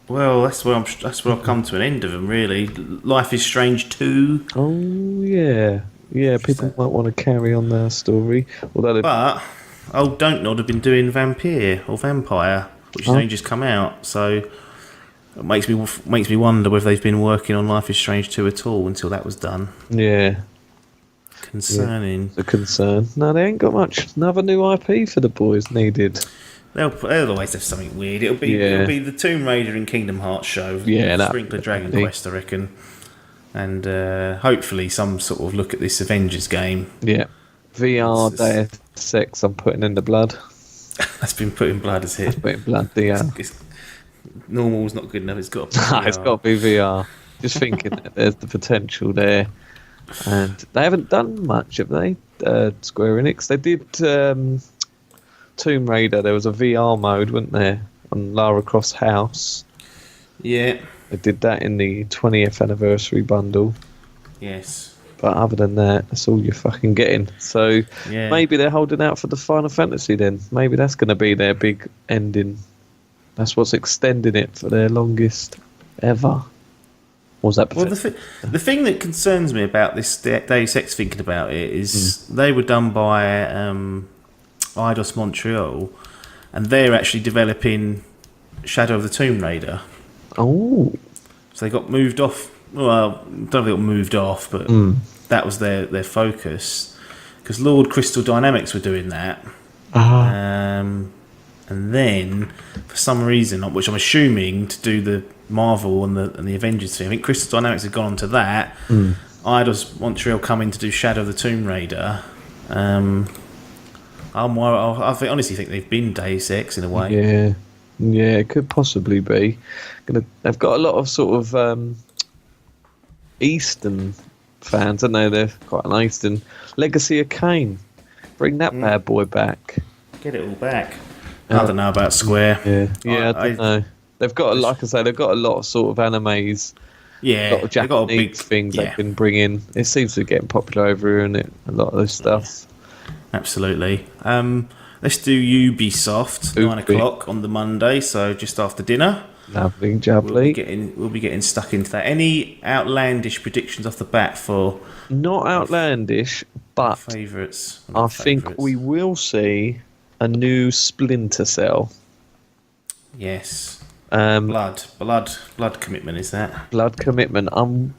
Well, that's where I've come to an end of them. Really, Life is Strange 2. Oh yeah, people might want to carry on their story, but Don't Nod have been doing Vampire, which has only just come out, so. It makes me wonder whether they've been working on Life is Strange 2 at all until that was done. Yeah. Concerning. A concern. No, they ain't got much. Another new IP for the boys needed. They'll always have something weird. It'll be the Tomb Raider and Kingdom Hearts show. Yeah, Sprinkler Dragon Quest, I reckon. And hopefully some sort of look at this Avengers game. Yeah. VR Deus Ex I'm putting in the blood. That's been put in blood, is it? That's put in blood, yeah. Normal's not good enough. It's got to be VR. It's got to be VR. Just thinking that there's the potential there. And they haven't done much, have they? Square Enix. They did Tomb Raider. There was a VR mode, wasn't there, on Lara Croft's house? Yeah. They did that in the 20th anniversary bundle. Yes. But other than that, that's all you're fucking getting. So maybe they're holding out for the Final Fantasy then. Maybe that's going to be their big ending. That's what's extending it for their longest ever. What was that? Well, the thing that concerns me about this Deus Ex, thinking about it, is they were done by Eidos Montreal, and they're actually developing Shadow of the Tomb Raider. Oh. So they got moved off. Well, I don't know if they got moved off, but that was their focus. Because Lord Crystal Dynamics were doing that. And then, for some reason, which I'm assuming to do the Marvel and the Avengers thing, I think Crystal Dynamics had gone on to that. Eidos Montreal come in to do Shadow of the Tomb Raider. I honestly think they've been Deus Ex in a way. Yeah, it could possibly be. They've got a lot of sort of Eastern fans, haven't they? They're quite an Eastern. Legacy of Kain. Bring that bad boy back. Get it all back. I don't know about Square. I don't know. They've got, like I say, they've got a lot of sort of animes. Yeah, a lot of Japanese things they can bring in. It seems to be getting popular over here, isn't it? A lot of this stuff. Yeah, absolutely. Let's do Ubisoft, 9 o'clock on the Monday, so just after dinner. Lovely, jubbly. We'll be getting stuck into that. Any outlandish predictions off the bat for? Not outlandish, but favourites. I think we will see a new Splinter Cell. Yes. Blood commitment, is that? Blood commitment. I'm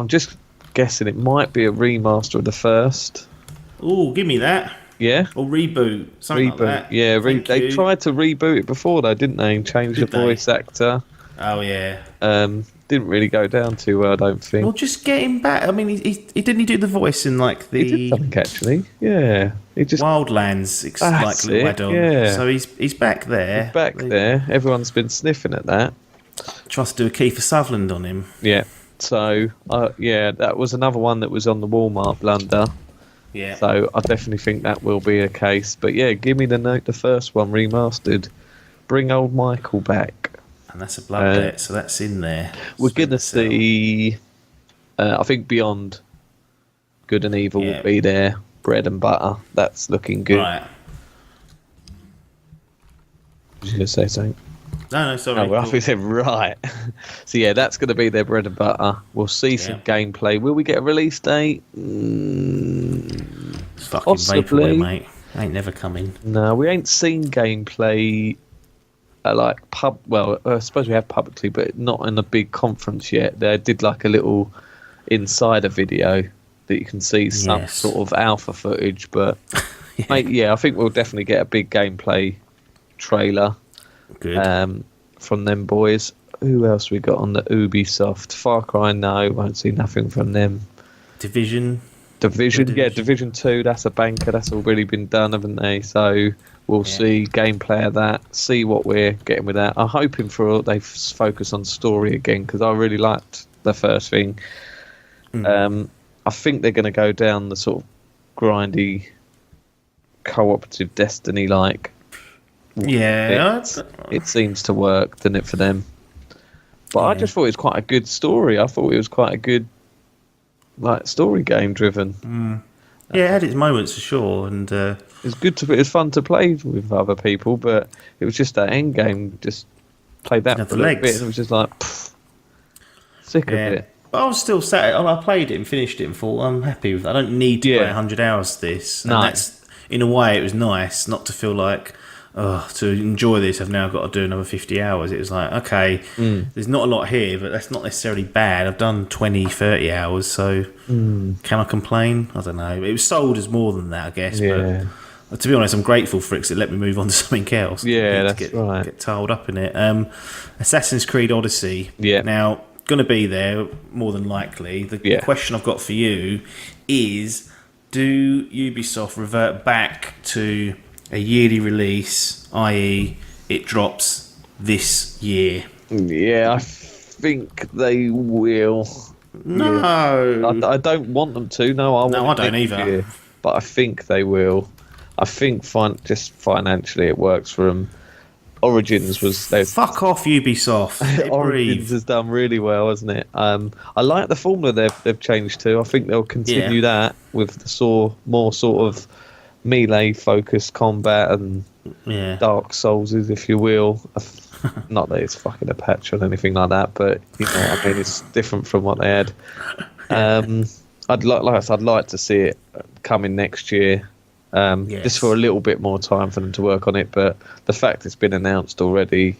just guessing it might be a remaster of the first. Oh, give me that. Yeah. Or reboot, something like that. Yeah, Thank they you. tried to reboot it before though, didn't they? And change Did the they? voice actor. Oh yeah. Didn't really go down too well, I don't think. Well, just get him back. I mean, he didn't he do the voice in like He did the something actually. Yeah, he just Wildlands like that's little it. add-on. Yeah, So he's back there. back there. Everyone's been sniffing at that. Tries to do a Kiefer Sutherland on him. Yeah. So yeah, that was another one that was on the Walmart blunder. Yeah. So I definitely think that will be a case. But yeah, give me the first one remastered. Bring old Michael back. And that's a blood bet, so that's in there. We're going to see, I think Beyond Good and Evil will be there. Bread and Butter. That's looking good. Right. Was you going to say something? No, sorry. Oh, well, I said right. So yeah, that's going to be their bread and butter. We'll see some gameplay. Will we get a release date? It's fucking possibly. vaporware, mate. Ain't never coming. No, we ain't seen gameplay. Well, I suppose we have publicly, but not in a big conference yet. They did like a little insider video that you can see some sort of alpha footage. But mate, I think we'll definitely get a big gameplay trailer. Good. From them boys. Who else we got on the Ubisoft? Far Cry, no, won't see nothing from them. Division, yeah, Division 2, that's a banker, that's already been done, haven't they? So we'll see gameplay of that, see what we're getting with that. I'm hoping they focus on story again, because I really liked the first thing. I think they're going to go down the sort of grindy, cooperative Destiny-like. Yeah. It seems to work, doesn't it, for them? But I just thought it was quite a good story. I thought it was quite a good, story game driven. Yeah, it had its moments for sure, and It's good it was fun to play with other people, but it was just that end game. Just played that for a little bit, and it was just like sick of it. But I was still sat. I played it and finished it and thought I'm happy with. I don't need to play 100 hours of this. And that's in a way it was nice not to feel like. To enjoy this, I've now got to do another 50 hours. It was like, okay, there's not a lot here, but that's not necessarily bad. I've done 20, 30 hours, so can I complain? I don't know. It was sold as more than that, I guess. Yeah. But to be honest, I'm grateful for it because it let me move on to something else. Yeah, that's right. Get tiled up in it. Assassin's Creed Odyssey. Yeah. Now, going to be there, more than likely. The question I've got for you is, do Ubisoft revert back to a yearly release, i.e. it drops this year? Yeah, I think they will. No. I don't want them to. No, I don't either. Year, but I think they will. I think just financially it works for them. Origins was... Fuck off, Ubisoft. Origins has done really well, hasn't it? I like the formula they've changed to. I think they'll continue that with the more sort of melee-focused combat and Dark Souls, if you will. Not that it's fucking a patch or anything like that, but you know what I mean, it's different from what they had. I'd like to see it coming next year, just for a little bit more time for them to work on it. But the fact it's been announced already,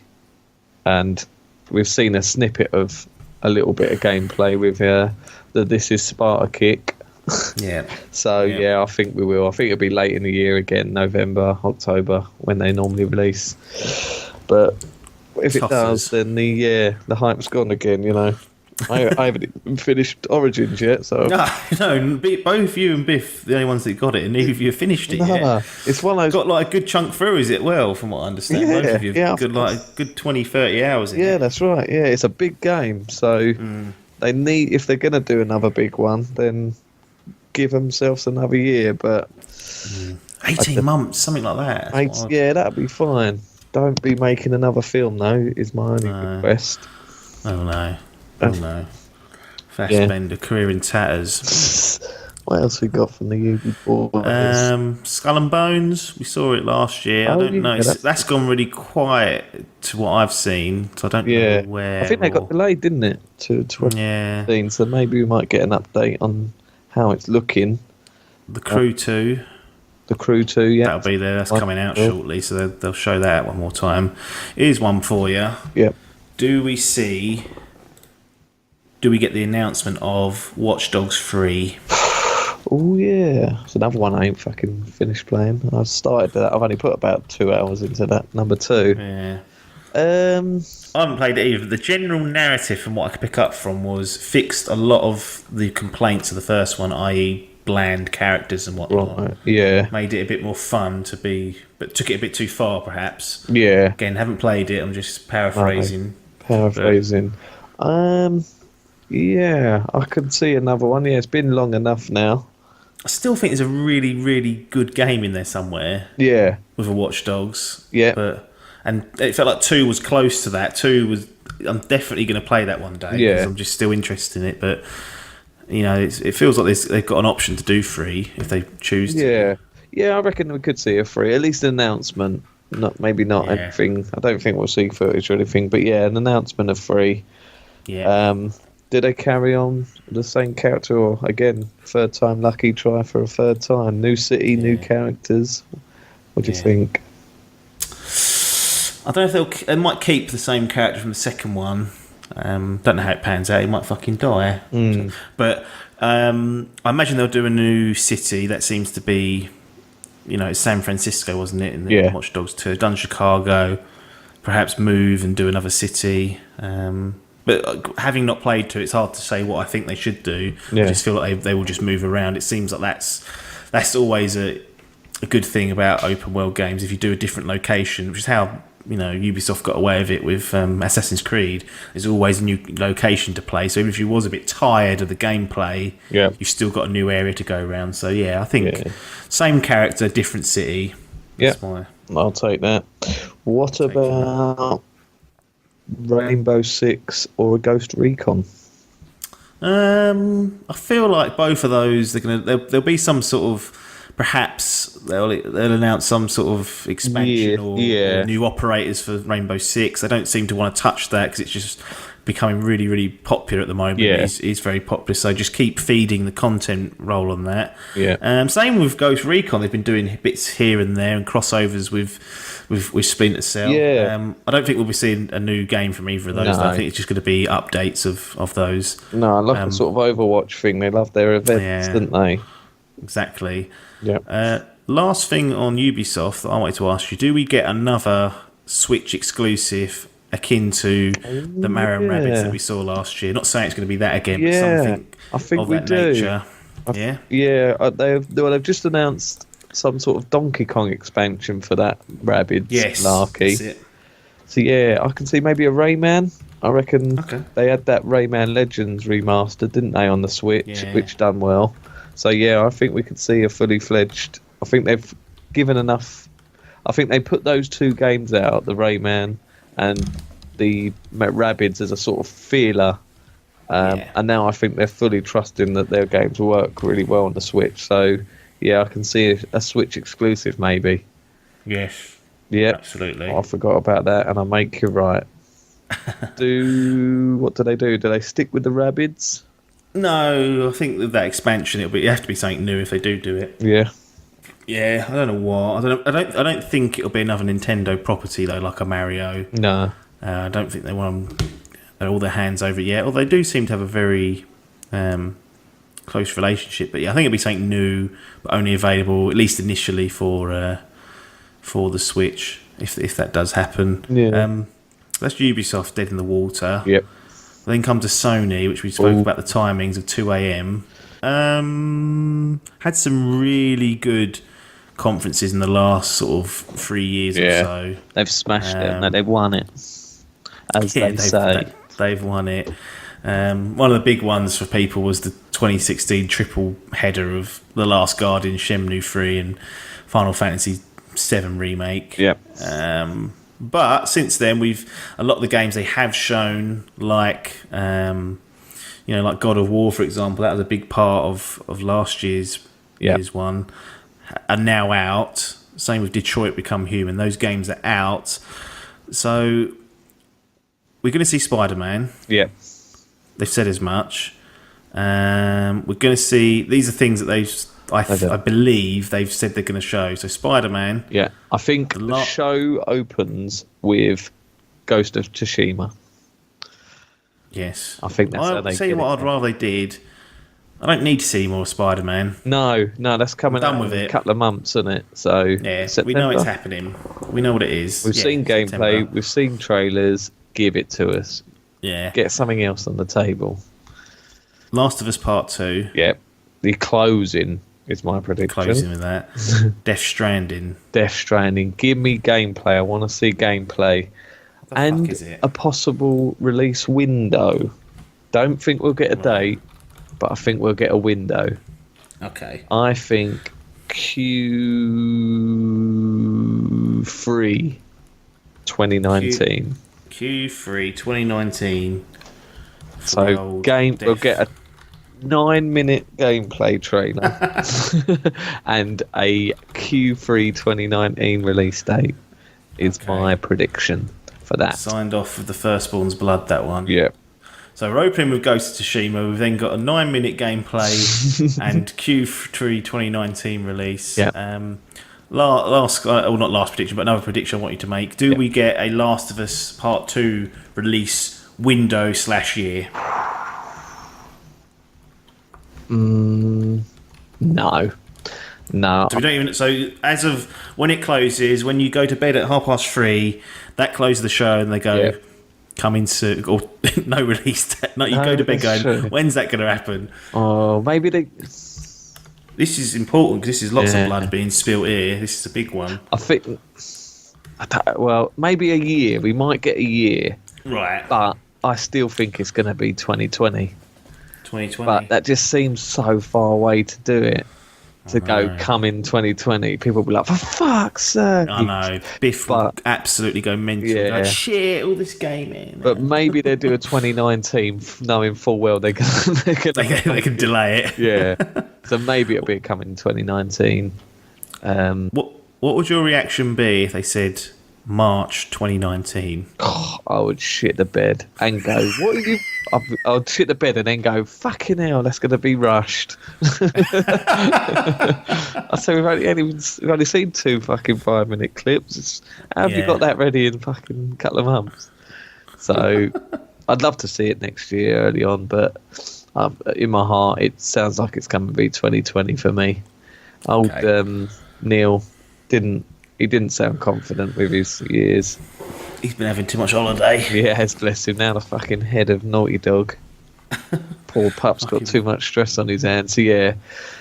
and we've seen a snippet of a little bit of gameplay with the This Is Sparta kick. So I think we will. I think it'll be late in the year again, November, October, when they normally release. But if it does, then the hype's gone again. You know, I haven't even finished Origins yet, so no, both you and Biff, the only ones that got it, and neither of you have finished it yet. It's one of those. Got like a good chunk through, is it? Well, from what I understand, both of you have good 20, 30 hours. In it. That's right. Yeah, it's a big game, so they need, if they're going to do another big one, then give themselves another year. But 18 months, something like that. That'd be fine. Don't be making another film, though, is my only request. Oh no. Fassbender, career in tatters. What else we got from the UB boys? Skull and Bones. We saw it last year. I don't know. That's gone really quiet to what I've seen, so I don't know where. I think they got delayed, didn't it? To 2015, so maybe we might get an update on how it's looking. The Crew 2. The Crew 2, yeah. That'll be there. That's coming out shortly, so they'll show that one more time. Here's one for you. Yep. Do we get the announcement of Watch Dogs 3? Oh yeah, it's another one I ain't fucking finished playing. I started that. I've only put about 2 hours into that. Number 2. Yeah. Um, I haven't played it either. The general narrative from what I could pick up from was fixed a lot of the complaints of the first one, i.e. bland characters and whatnot. right. Yeah. Made it a bit more fun to be, but took it a bit too far perhaps. Yeah. Again, haven't played it, I'm just paraphrasing. Paraphrasing. Yeah, I could see another one. Yeah, it's been long enough now. I still think there's a really, really good game in there somewhere Yeah. with a Watch Dogs. Yeah. And it felt like 2 was close to that. 2 was, I'm definitely going to play that one day because I'm just still interested in it. But you know, it feels like they've got an option to do 3 if they choose to. Yeah. I reckon we could see a 3, at least an announcement. Not anything. I don't think we'll see footage or anything. But yeah, an announcement of 3. Yeah. Did they carry on the same character, or again, third time lucky, try for a third time? New city, new characters. What do you think? I don't know if they might keep the same character from the second one. Don't know how it pans out. He might fucking die. But I imagine they'll do a new city. That seems to be, it's San Francisco, wasn't it? In the Watch Dogs 2. Done Chicago. Perhaps move and do another city. But having not played 2, it's hard to say what I think they should do. I just feel like they will just move around. It seems like that's always a good thing about open world games. If you do a different location, which is how Ubisoft got away with it with Assassin's Creed, there's always a new location to play. So even if you was a bit tired of the gameplay, you've still got a new area to go around. So I think same character, different city. I'll take that. What about Rainbow Six or a Ghost Recon? I feel like both of those there'll be some sort of, perhaps they'll announce some sort of expansion or new operators for Rainbow Six. They don't seem to want to touch that because it's just becoming really, really popular at the moment. It's very popular, so just keep feeding the content role on that. Same with Ghost Recon. They've been doing bits here and there and crossovers with Splinter Cell. I don't think we'll be seeing a new game from either of those. I think it's just going to be updates of those. No, like a sort of Overwatch thing. They love their events, didn't they? Exactly. Last thing on Ubisoft that I wanted to ask you: do we get another Switch exclusive akin to the Mario and Rabbids that we saw last year? Not saying it's going to be that again, but something I think of we that do. nature. They've just announced some sort of Donkey Kong expansion for that Rabbids Larky. That's it. So I can see maybe a Rayman. I reckon they had that Rayman Legends remastered, didn't they, on the Switch, which done well. So I think we could see a fully fledged. I think they've given enough. I think they put those 2 games out, the Rayman and the Rabbids, as a sort of feeler. And now I think they're fully trusting that their games work really well on the Switch. So I can see a Switch exclusive maybe. Yes. Yeah, absolutely. I forgot about that, and I make you right. What do they do? Do they stick with the Rabbids? No, I think that expansion it have to be something new if they do it. Yeah, I don't know what. I don't think it'll be another Nintendo property though, like a Mario. No, I don't think they want all their hands over it yet. Although they do seem to have a very close relationship. But I think it'll be something new, but only available at least initially for the Switch, if that does happen. That's Ubisoft dead in the water. Then come to Sony, which we spoke about the timings of 2 a.m. Had some really good conferences in the last sort of 3 years or so. They've smashed it. No, they've won it. As they say. They've won it. One of the big ones for people was the 2016 triple header of The Last Guardian, Shenmue 3 and Final Fantasy 7 Remake. But since then, a lot of the games they have shown, like like God of War, for example, that was a big part of last year's one, are now out. Same with Detroit Become Human. Those games are out. So we're going to see Spider-Man. They've said as much. We're going to see. These are things that I believe they've said they're going to show. So Spider-Man. I think the show opens with Ghost of Tsushima. Yes. I think that's how they tell you what I'd rather they did. I don't need to see more Spider-Man. No, that's coming I'm done out with in a it. couple of months, isn't it? So Yeah, September. we know it's happening. We know what it is. We've seen gameplay, September. we've seen trailers. Give it to us. Yeah. Get something else on the table. Last of Us Part 2. Yep. The closing is my prediction. Closing with that. Death Stranding. Death Stranding. Give me gameplay. I want to see gameplay. What the And fuck is it? a possible release window. Don't think we'll get a date, but I think we'll get a window. Okay. I think Q3 2019. Q3 2019. So we'll get a 9-minute gameplay trailer and a Q3 2019 release date is my prediction for that. Signed off with the Firstborn's Blood, that one. Yeah. So we're opening with Ghost of Tsushima. We've then got a 9-minute gameplay and Q3 2019 release. Yeah. Not last prediction, but another prediction I want you to make. Do we get a Last of Us Part 2 release window/year? No. So we don't even. So as of when it closes, when you go to bed at 3:30, that closes the show, and they go, "Coming soon," or no release. No, you go to bed going, true. "When's that going to happen?" Oh, maybe they. This is important because this is lots of blood being spilt here. This is a big one. I think. Well, maybe a year. We might get a year, Right. but I still think it's going to be 2020. 2020. But that just seems so far away to do it. To go come in 2020, people will be like, for fuck's sake. I know. Biff will absolutely go mental. Yeah. Go, shit, all this gaming. But maybe they'll do a 2019, knowing full well they they can delay it. Yeah. So maybe it'll be coming in 2019. What would your reaction be if they said March 2019? I would shit the bed and go, what are you... I would shit the bed and then go, fucking hell, that's going to be rushed. I say we've only seen 2 fucking 5-minute clips. How have you got that ready in fucking couple of months? So I'd love to see it next year early on, but in my heart it sounds like it's going to be 2020 for me. Neil didn't sound confident with his years. He's been having too much holiday. Yes, bless him. Now the fucking head of Naughty Dog. Poor pup's got too much stress on his hands. So yeah,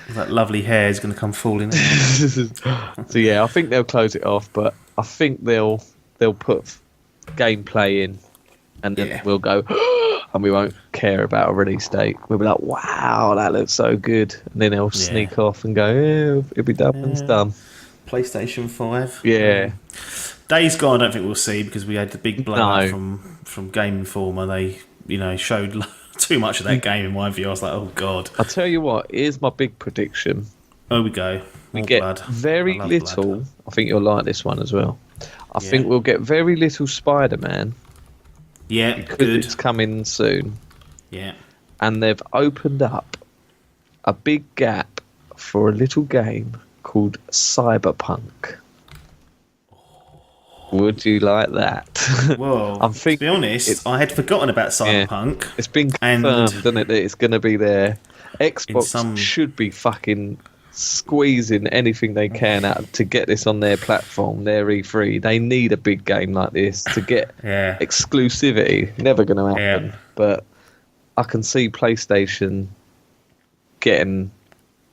that lovely hair is going to come falling out. So yeah, I think they'll close it off, but I think they'll put gameplay in, and then we'll go, and we won't care about a release date. We'll be like, wow, that looks so good, and then they'll sneak off and go, yeah, it'll be done when it's done. PlayStation 5. Yeah. Days Gone, I don't think we'll see because we had the big blow from Game Informer. They, showed too much of that game in my view. I was like, oh god. I'll tell you what. Here's my big prediction. Oh, we go. We get very little. Blood. I think you'll like this one as well. I think we'll get very little Spider-Man. Yeah, because it's coming soon. Yeah. And they've opened up a big gap for a little game called Cyberpunk. Would you like that? Well, to be honest, I had forgotten about Cyberpunk. Yeah, it's been confirmed, isn't it, that it's going to be there. Xbox should be fucking squeezing anything they can out to get this on their platform, their E3. They need a big game like this to get exclusivity. Never going to happen. But I can see PlayStation getting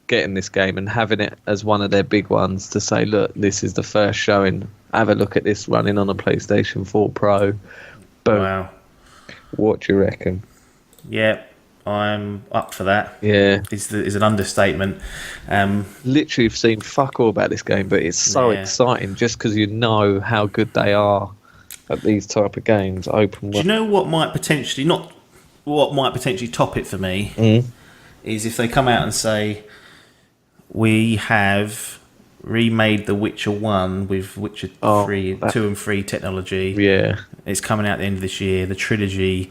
this game and having it as one of their big ones to say, look, this is the first showing. Have a look at this running on a PlayStation 4 Pro. Boom. Wow. What do you reckon? Yeah, I'm up for that. Yeah. Is an understatement. Literally have seen fuck all about this game, but it's so exciting just because you know how good they are at these type of games. Open world. Do you know what might potentially top it for me? Is if they come out and say, we have remade The Witcher 1 with Witcher 2 and 3 technology. Yeah. It's coming out at the end of this year. The trilogy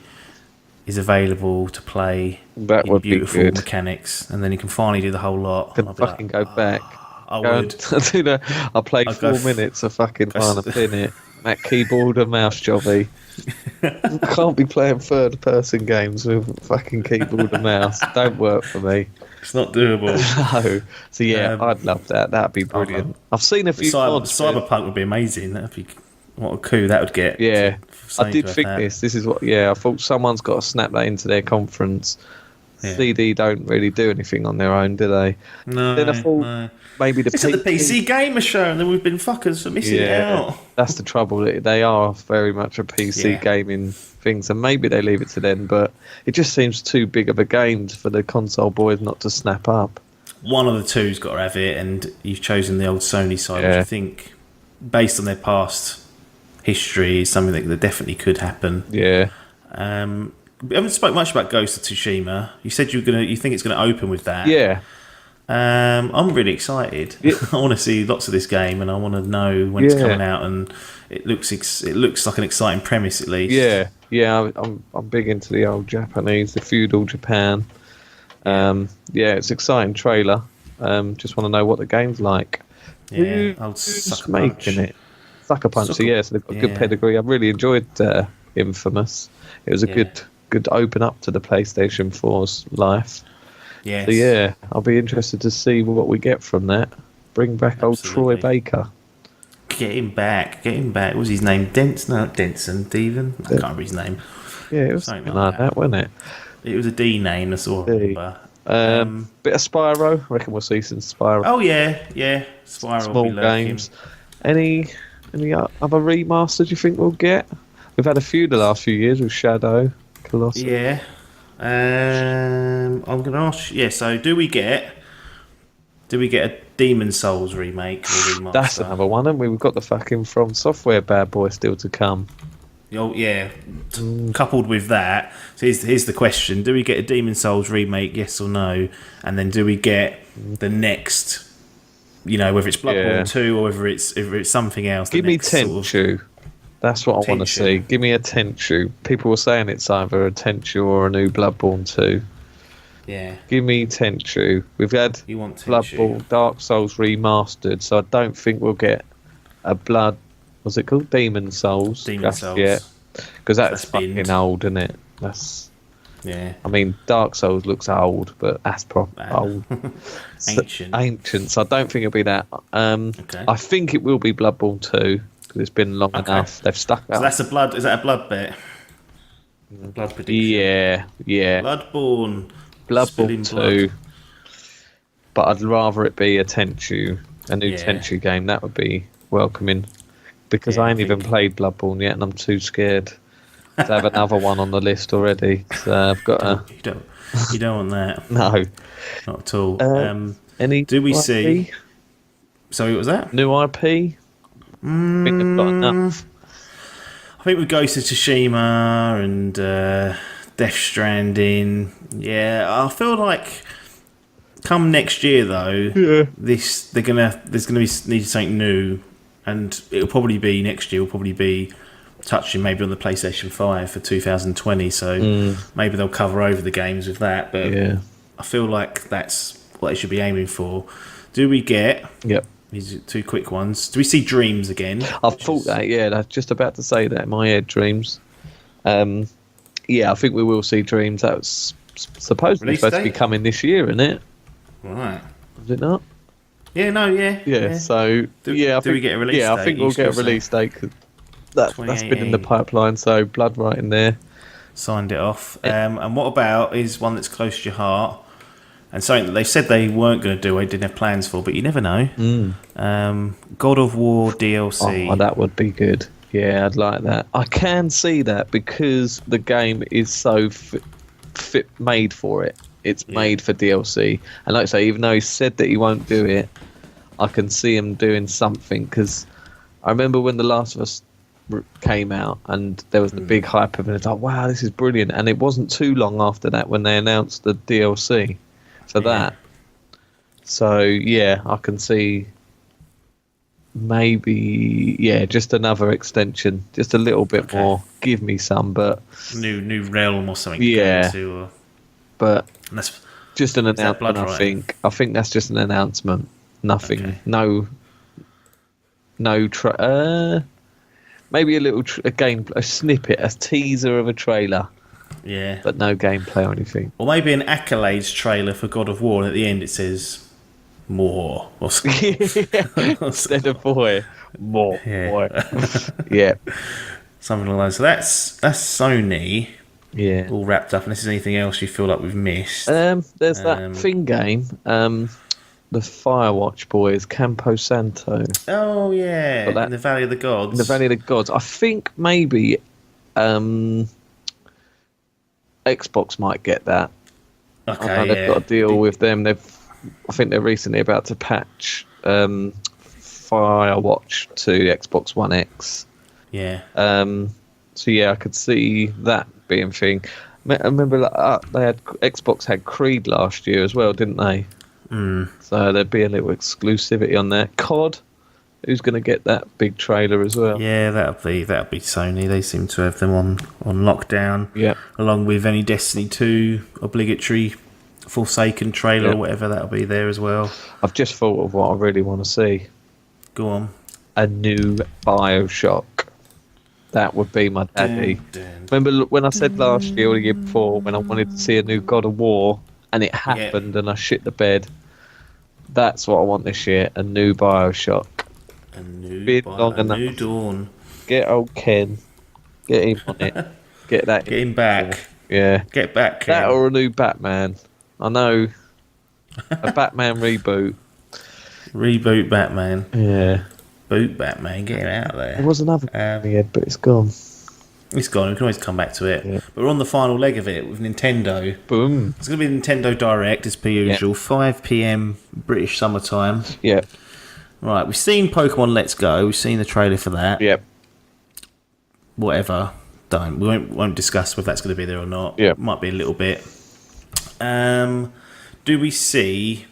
is available to play that in would beautiful be good. Mechanics, and then you can finally do the whole lot. Can fucking go back. I would. I played 4 minutes of fucking trying to pin it. that keyboard and mouse jobby. Can't be playing third-person games with fucking keyboard and mouse. Don't work for me. It's not doable. No. So yeah, I'd love that. That'd be brilliant. I've seen a few mods. Cyberpunk would be amazing. That'd be what a coup that would get. Yeah, I did think this is what. Yeah, I thought someone's got to snap that into their conference. Yeah. CD don't really do anything on their own, do they? No. Then I thought maybe it's at the PC Gamer Show, and then we've been fuckers for missing it out. That's the trouble. They are very much a PC gaming thing, so maybe they leave it to them. But it just seems too big of a game for the console boys not to snap up. One of the two's got to have it, and you've chosen the old Sony side, which I think, based on their past history, is something that definitely could happen. Yeah. We haven't spoke much about Ghost of Tsushima. You said you think it's gonna open with that. Yeah. I'm really excited. Yeah. I want to see lots of this game, and I want to know when it's coming out. And it looks like an exciting premise, at least. Yeah. I'm big into the old Japanese, the feudal Japan. It's an exciting trailer. Just want to know what the game's like. Yeah, who's making it? Sucker Punch. So they've got a good pedigree. I really enjoyed Infamous. It was a good open up to the PlayStation 4's life. Yes. So I'll be interested to see what we get from that. Bring back old Troy Baker. Get him back. What was his name? Denson, Devon? I can't remember his name. Yeah, it was something like that, wasn't it? It was a D name, that's all I remember. Bit of Spyro. I reckon we'll see some Spyro. Oh, yeah. Spyro Small will be games. Any other remasters you think we'll get? We've had a few the last few years with Shadow, Colossus. Yeah. I'm going to ask. Yeah. So, do we get a Demon Souls remake or remaster? That's another one, and we've got the fucking From Software bad boy still to come. Oh yeah. Coupled with that, so here's the question: do we get a Demon Souls remake? Yes or no? And then do we get the next? Whether it's Bloodborne 2 or whether it's something else. Give me Tenchu. That's what I want to see. Give me a Tenchu. People were saying it's either a Tenchu or a new Bloodborne 2. Yeah. Give me Tenchu. We've had Bloodborne, Dark Souls remastered, so I don't think we'll get a what's it called? Demon Souls. Because that's fucking old, isn't it? That's... Yeah. I mean, Dark Souls looks old, but that's proper old. Ancient, so I don't think it'll be that. I think it will be Bloodborne 2. It's been long enough. They've stuck out. So that's is that a blood bit? Blood prediction. Yeah. Bloodborne 2. But I'd rather it be a Tenchu, a new Tenchu game. That would be welcoming. Because I ain't even played Bloodborne yet, and I'm too scared to have another one on the list already. So I've got You don't want that. No, not at all. Any? Do we IP? see? Sorry, what was that? New IP. I think they've got enough. I think with Ghost of Tsushima and Death Stranding, I feel like come next year though, there's gonna be need something new, and it'll probably be next year. Will probably be touching maybe on the PlayStation 5 for 2020. So maybe they'll cover over the games with that. But I feel like that's what they should be aiming for. Do we get? Yep. These are two quick ones. Do we see Dreams again? I've thought that, I was just about to say that in my head, Dreams. I think we will see Dreams. That was supposedly supposed to be coming this year, isn't it? Right. Was it not? Yeah, so... Do we get a release date? Yeah, I think we'll get a release date. That's been in the pipeline, so blood right in there. Signed it off. And what about is one that's close to your heart? And something that they said they weren't going to do, they didn't have plans for, but you never know. God of War DLC. Oh, that would be good. Yeah, I'd like that. I can see that because the game is so made for it. It's made for DLC. And like I say, even though he said that he won't do it, I can see him doing something. Because I remember when The Last of Us came out and there was the big hype of it. It's like, wow, this is brilliant. And it wasn't too long after that when they announced the DLC. For that. So, I can see maybe, just another extension. Just a little bit more. Give me some, but... New realm or something. But that's just an announcement, I think. I think that's just an announcement. Nothing. Okay. No... Maybe a little a snippet, a teaser of a trailer, Yeah. but no gameplay or anything. Or maybe an accolades trailer for God of War, and at the end it says more. Or something. Instead of boy, more Yeah. boy. Yeah, Something like that. So that's Sony yeah. all wrapped up. Unless there's anything else you feel like we've missed. There's that thing game. The Firewatch boys, Campo Santo. Oh yeah, But that- in the Valley of the Gods. The Valley of the Gods. I think maybe Xbox might get that. Okay, I know they've got a deal with them. I think they're recently about to patch Firewatch to Xbox One X. Yeah. So yeah, I could see that being a thing. I remember Xbox had Creed last year as well, didn't they? So there'd be a little exclusivity on that. COD, who's going to get that big trailer as well? Yeah, that'll be Sony. They seem to have them on lockdown. Yeah. Along with any Destiny 2 obligatory Forsaken trailer or whatever, that'll be there as well. I've just thought of what I really want to see. Go on. A new BioShock. That would be my daddy. Remember when I said last year or the year before when I wanted to see a new God of War and it happened and I shit the bed? That's what I want this year, a new BioShock. A new Dawn. Get old Ken. Get him on it. Get him back. Yeah. Get back, Ken. That or a new Batman. I know. A Batman reboot. Reboot Batman. Yeah. Boot Batman. Get him out of there. There was another in my head, but it's gone. It's gone. We can always come back to it. Yeah. But we're on the final leg of it with Nintendo. Boom. It's going to be Nintendo Direct as per usual. 5 p.m. British summertime. Yeah. Right. We've seen Pokemon Let's Go. We've seen the trailer for that. Yep. Whatever. We won't discuss whether that's going to be there or not. Yeah. Might be a little bit. Do we see?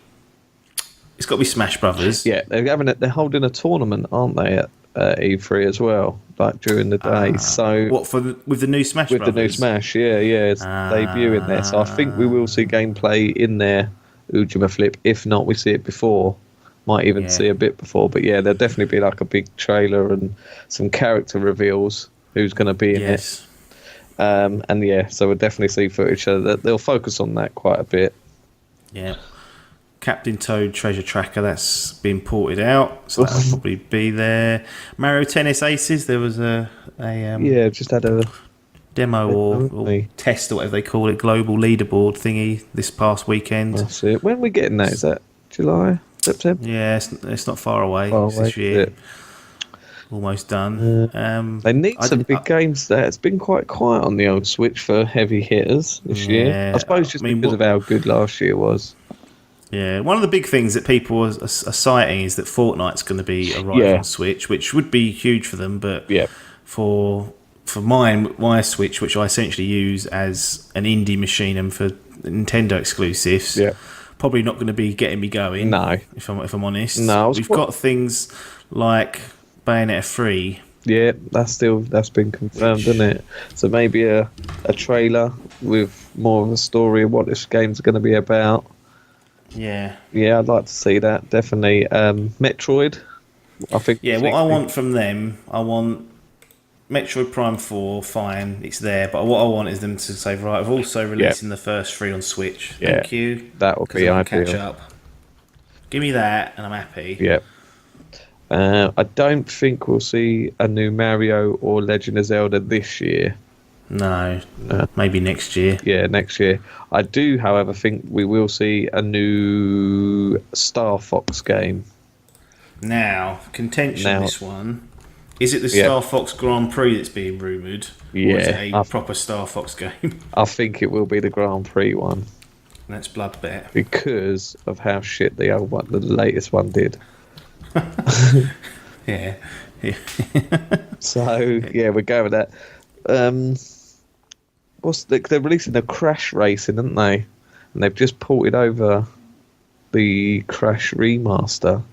It's got to be Smash Brothers. Yeah, they're holding a tournament, aren't they, at E3 as well, like during the day. So What with the new Smash with Brothers? the new Smash, yeah, it's debuting there. So I think we will see gameplay in there, Ujima Flip. If not, we see it before. Might even see a bit before. But yeah, there'll definitely be like a big trailer and some character reveals. Who's going to be in it? And yeah, so we'll definitely see footage. So they'll focus on that quite a bit. Yeah. Captain Toad Treasure Tracker, that's been ported out, so that'll probably be there. Mario Tennis Aces, there was just had a demo or test or whatever they call it, global leaderboard thingy this past weekend. That's it. When are we getting that? Is that July, September? Yeah, it's not far away. It's this year. Almost done. They need some big games there. It's been quite quiet on the old Switch for heavy hitters this year. I suppose just because of how good last year was. Yeah, one of the big things that people are citing is that Fortnite's going to be arriving on Switch, which would be huge for them. But for my Switch, which I essentially use as an indie machine and for Nintendo exclusives, probably not going to be getting me going. No, if I'm honest. No, we've got things like Bayonetta 3. Yeah, that's been confirmed, isn't it? So maybe a trailer with more of a story of what this game's going to be about. Yeah, I'd like to see that, definitely. Metroid, I think. Yeah, what I want from them, I want Metroid Prime 4, fine, it's there, but what I want is them to say, right, I've also releasing the first 3 on Switch. Thank you. That would be ideal. Catch up. Give me that, and I'm happy. Yeah. I don't think we'll see a new Mario or Legend of Zelda this year. No, maybe next year. Yeah, next year. I do, however, think we will see a new Star Fox game. Now, contention this one. Is it the Star Fox Grand Prix that's being rumoured? Yeah. Or is it a proper Star Fox game? I think it will be the Grand Prix one. That's Bloodbet. Because of how shit the other one, the latest one did. Yeah. So, yeah, we're going with that. They're releasing a Crash Racing, aren't they? And they've just ported over the Crash remaster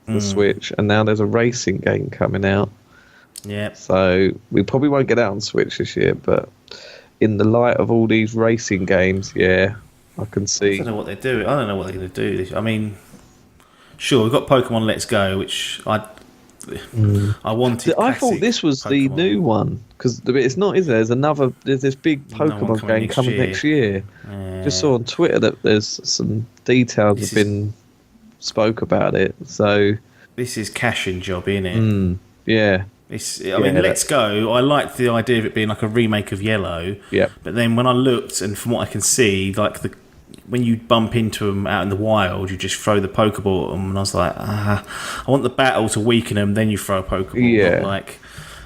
for the Switch, and now there's a racing game coming out. Yeah. So we probably won't get out on Switch this year, but in the light of all these racing games, I can see. I don't know what they're doing. I don't know what they're going to do. I mean, sure, we've got Pokemon Let's Go, which I I wanted. I thought this was the Pokemon. new one because it's not, is there? There's this big Another one Pokemon game coming next year. Yeah. Just saw on Twitter that there's some details have been spoke about it. So this is cashing job, isn't it? yeah. I mean, Let's Go. I liked the idea of it being like a remake of Yellow. Yeah. But then when I looked, and from what I can see, like when you bump into them out in the wild, you just throw the Pokeball at them, and I was like, I want the battle to weaken them, then you throw a Pokeball. Yeah. Like,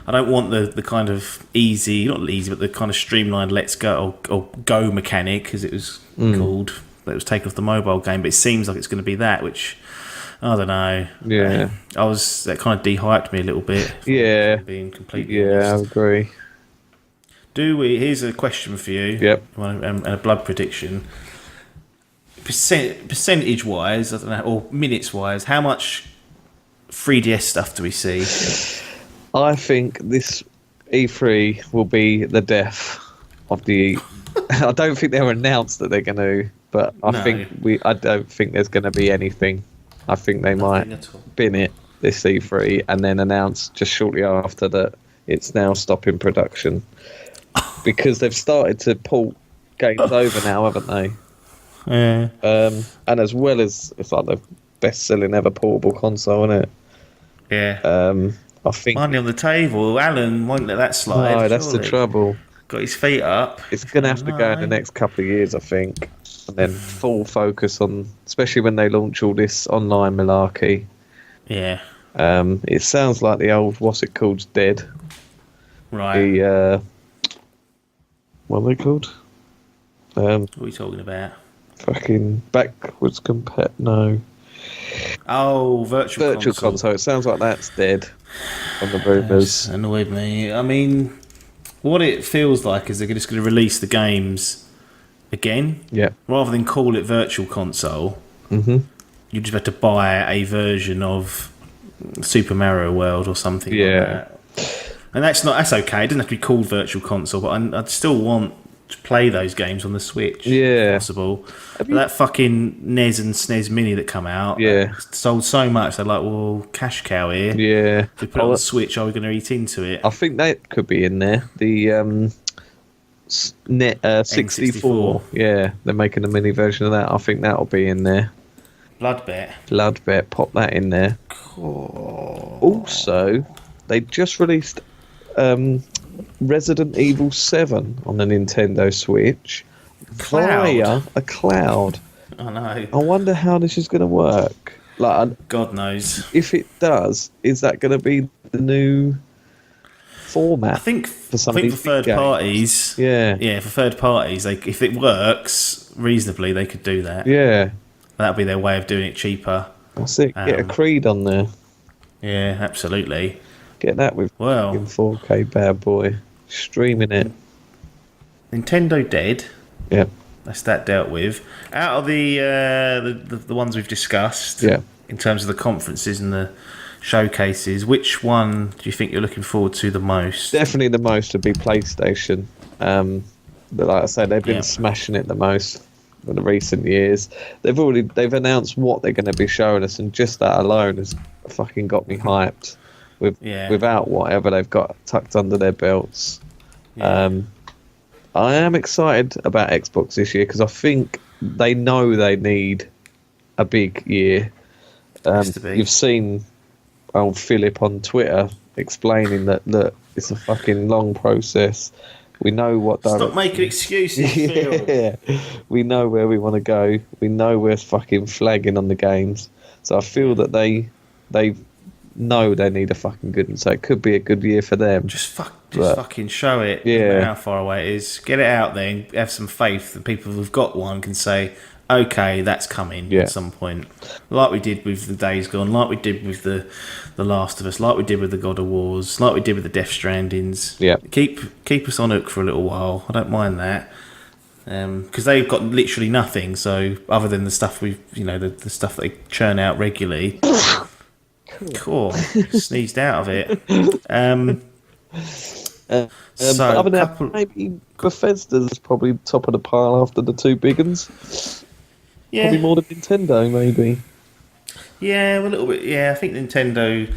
I don't want the kind of easy, not easy, but the kind of streamlined Let's Go or Go mechanic, as it was called, that was taken off the mobile game. But it seems like it's going to be that, which I don't know. Yeah. That kind of de-hyped me a little bit. Yeah. Being completely honest. I agree. Here's a question for you. Yep. And a blood prediction. Percentage wise, I don't know, or minutes wise, how much 3DS stuff do we see? I think this E3 will be the death of the. I don't think they've announced that they're going to, but I don't think there's going to be anything. I think they might bin it this E3 and then announce just shortly after that it's now stopping production because they've started to port games over now, haven't they? Yeah. And as well as it's like the best-selling ever portable console, isn't it? Yeah. I think money on the table. Alan won't let that slide. No, that's the surely. trouble. Got his feet up. It's going to have to go in the next couple of years, I think, and then full focus on, especially when they launch all this online malarkey. Yeah. It sounds like the old what's it called's dead. Right. The what are they called? What are we talking about? Fucking backwards compare. No. Oh, virtual console. It sounds like that's dead on the rumours. Annoyed me. I mean, what it feels like is they're just going to release the games again. Yeah. Rather than call it virtual console, you just have to buy a version of Super Mario World or something like that. And that's okay. It doesn't have to be called virtual console, but I'd still want to play those games on the Switch if possible. But that fucking NES and SNES Mini that come out sold so much, they're like, well, cash cow here. Yeah. If we put it on the Switch, are we going to eat into it? I think that could be in there. The 64. Yeah, they're making a mini version of that. I think that'll be in there. Bloodbet, pop that in there. Cool. Also, they just released Resident Evil 7 on the Nintendo Switch via a cloud. I know. I wonder how this is going to work. Like, God knows. If it does, is that going to be the new format? I think for some of these for third parties. Yeah, for third parties, if it works reasonably, they could do that. Yeah, that'll be their way of doing it cheaper. That's it. Get a Creed on there. Yeah, absolutely. Get that with in 4K bad boy. Streaming it. Nintendo dead. Yep. That's that dealt with. Out of the ones we've discussed, in terms of the conferences and the showcases, which one do you think you're looking forward to the most? Definitely the most would be PlayStation. But like I said, they've been smashing it the most in the recent years. They've announced what they're going to be showing us, and just that alone has fucking got me hyped. Without whatever they've got tucked under their belts. I am excited about Xbox this year because I think they know they need a big year. You've seen old Philip on Twitter explaining that, look, it's a fucking long process. We know what... Stop making excuses, Phil. We know where we want to go. We know we're fucking flagging on the games. So I feel that they know they need a fucking good one, so it could be a good year for them. Just fucking show it. No matter how far away it is. Get it out there and have some faith that people who've got one can say, okay, that's coming at some point. Like we did with the Days Gone, like we did with the Last of Us, like we did with the God of Wars, like we did with the Death Strandings. Yeah. Keep us on hook for a little while. I don't mind that. Because they've got literally nothing, so other than the stuff the stuff they churn out regularly. Cool. Sneezed out of it. So other than that, maybe Bethesda's probably top of the pile after the two big ones. Yeah. Probably more than Nintendo, maybe. Yeah, a little bit. Yeah, I think Nintendo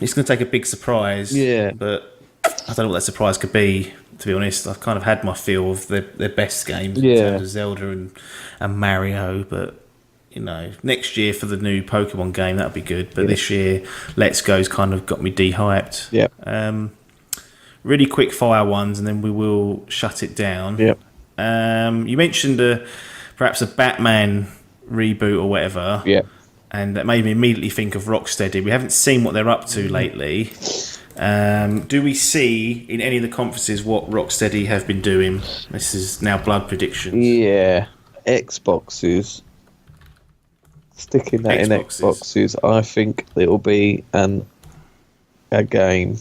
it's going to take a big surprise. Yeah. But I don't know what that surprise could be. To be honest, I've kind of had my feel of their best games in terms of Zelda and Mario, but. Next year for the new Pokemon game, that'd be good. But this year, Let's Go's kind of got me de-hyped. Yeah. Really quick fire ones, and then we will shut it down. Yeah. You mentioned perhaps a Batman reboot or whatever. Yeah. And that made me immediately think of Rocksteady. We haven't seen what they're up to lately. Do we see in any of the conferences what Rocksteady have been doing? This is now blood predictions. Yeah. Xboxes. Sticking that in Xboxes, I think it'll be a game.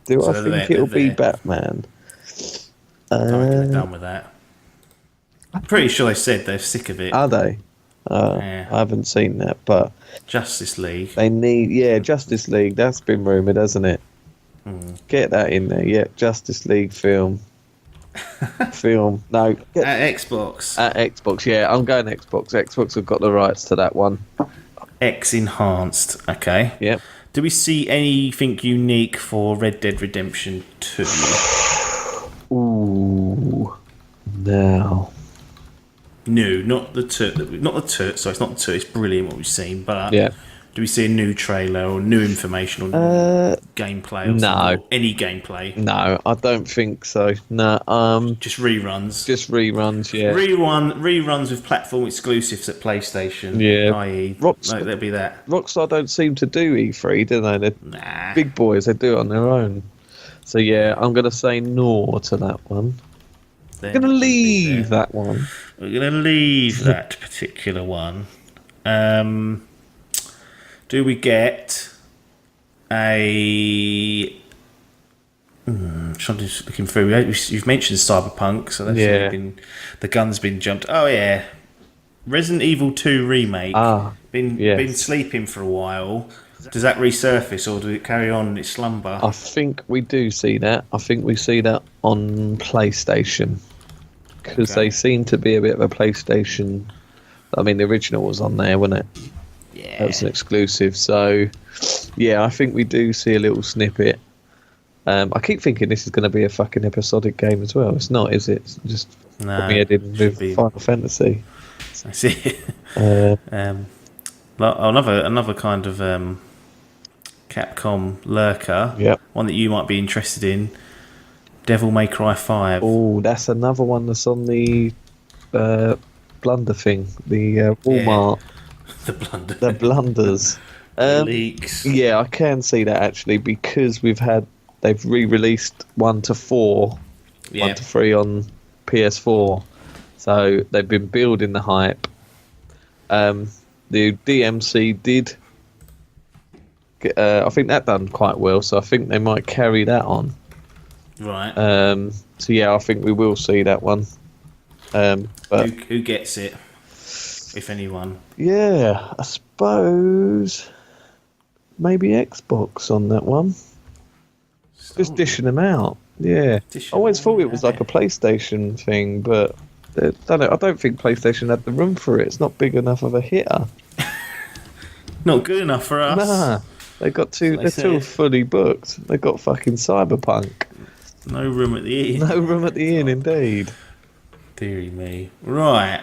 I think it'll be Batman? I reckon they're done with that. I'm pretty sure they said they're sick of it. Are they? I haven't seen that, but Justice League. They need, Justice League. That's been rumoured, hasn't it? Get that in there, Justice League film. No. At Xbox. At Xbox, I'm going Xbox. Xbox have got the rights to that one. X enhanced, okay. Yep. Do we see anything unique for Red Dead Redemption 2? Ooh. No. New, not the two. So it's not the two. It's brilliant what we've seen, but do we see a new trailer or new information or gameplay? Or any gameplay? No, I don't think so. No, just reruns. Yeah. Reruns with platform exclusives at PlayStation. Yeah, i.e., there'll be that. Rockstar don't seem to do E3, do they? They're big boys. They do it on their own. So I'm going to say no to that one. I'm going to leave that one. We're going to leave that particular one. Do we get a... Something's looking through. You've mentioned Cyberpunk, so that's the gun's been jumped. Oh, yeah. Resident Evil 2 Remake. Been sleeping for a while. Does that resurface, or do it carry on in its slumber? I think we do see that. I think we see that on PlayStation. Because they seem to be a bit of a PlayStation... I mean, the original was on there, wasn't it? Yeah. That was an exclusive. So, I think we do see a little snippet. I keep thinking this is going to be a fucking episodic game as well. It's not, is it? It's just put me head in with Final Fantasy. I see. Another kind of Capcom lurker. Yep. One that you might be interested in. Devil May Cry 5. Oh, that's another one that's on the blunder thing. The Walmart. The blunder. The blunders. Leaks. Yeah, I can see that actually because they've re-released 1 to 4, 1 to 3 on PS4. So they've been building the hype. The DMC did. I think that done quite well, so I think they might carry that on. Right. So I think we will see that one. But who gets it, if anyone? Yeah, I suppose maybe Xbox on that one. Just dishing them out. Yeah, I always thought it was like a PlayStation thing, but I don't think PlayStation had the room for it. It's not big enough of a hitter. Not good enough for us. Nah, they're too fully booked. They got fucking Cyberpunk. No room at the inn. No room at the inn, indeed. Deary me. Right.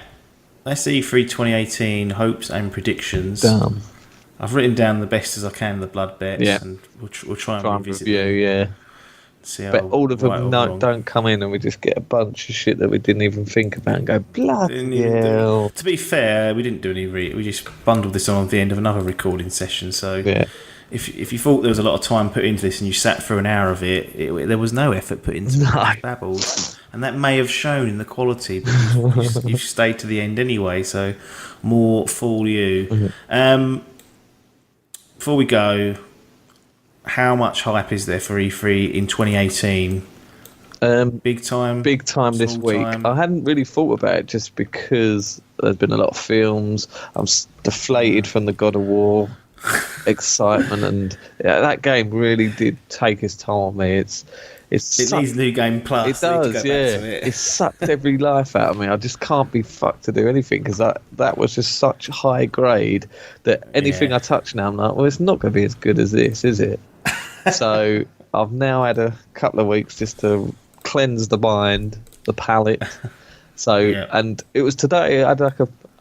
Let's see E3 2018 hopes and predictions. Damn. I've written down the best as I can the blood bets, and we'll try and revisit them. Yeah. See how but all of them don't come in and we just get a bunch of shit that we didn't even think about and go, bloody hell. To be fair, we didn't do any we just bundled this on at the end of another recording session, so if you thought there was a lot of time put into this and you sat through an hour of it, there was no effort put into it. Babbles. And that may have shown in the quality, but you've stayed to the end anyway, so more fool you. Mm-hmm. Before we go, how much hype is there for E3 in 2018? Big time this week. I hadn't really thought about it just because there's been a lot of films. I'm deflated from the God of War excitement, and that game really did take its toll on me. It needs New Game Plus. It does, yeah. It sucked every life out of me. I just can't be fucked to do anything because that was just such high grade that anything I touch now, I'm like, well, it's not going to be as good as this, is it? So I've now had a couple of weeks just to cleanse the mind, the palate. So, and it was today, I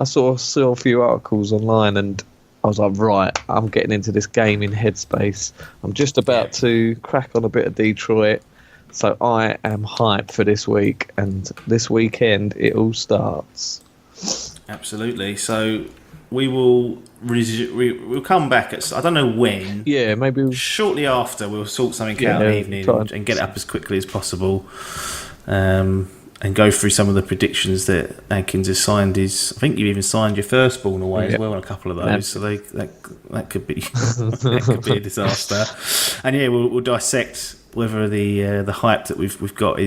sort of saw a few articles online and I was like, right, I'm getting into this gaming headspace. I'm just about to crack on a bit of Detroit. So I am hyped for this week, and this weekend it all starts. Absolutely. So we'll come back at, I don't know when. Yeah, maybe shortly after. We'll sort something out in the evening and get it up as quickly as possible, and go through some of the predictions that Adkins has signed. I think you've even signed your firstborn away as well on a couple of those. So that could be that could be a disaster. And we'll dissect whether the hype that we've got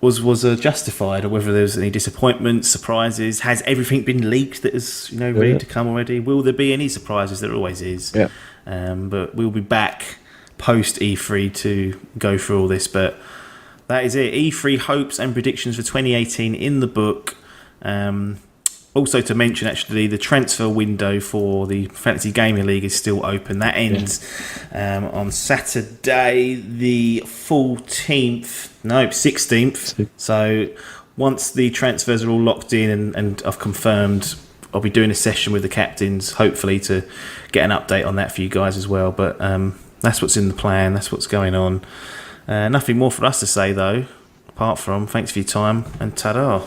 was justified, or whether there was any disappointments, surprises. Has everything been leaked that is ready to come already? Will there be any surprises? There always is. Yeah. But we'll be back post E3 to go through all this. But that is it. E3 hopes and predictions for 2018 in the book. Also to mention, actually, the transfer window for the Fantasy Gaming League is still open. That ends on Saturday, the 16th. So once the transfers are all locked in and I've confirmed, I'll be doing a session with the captains, hopefully, to get an update on that for you guys as well. But that's what's in the plan. That's what's going on. Nothing more for us to say, though, apart from thanks for your time and ta-da.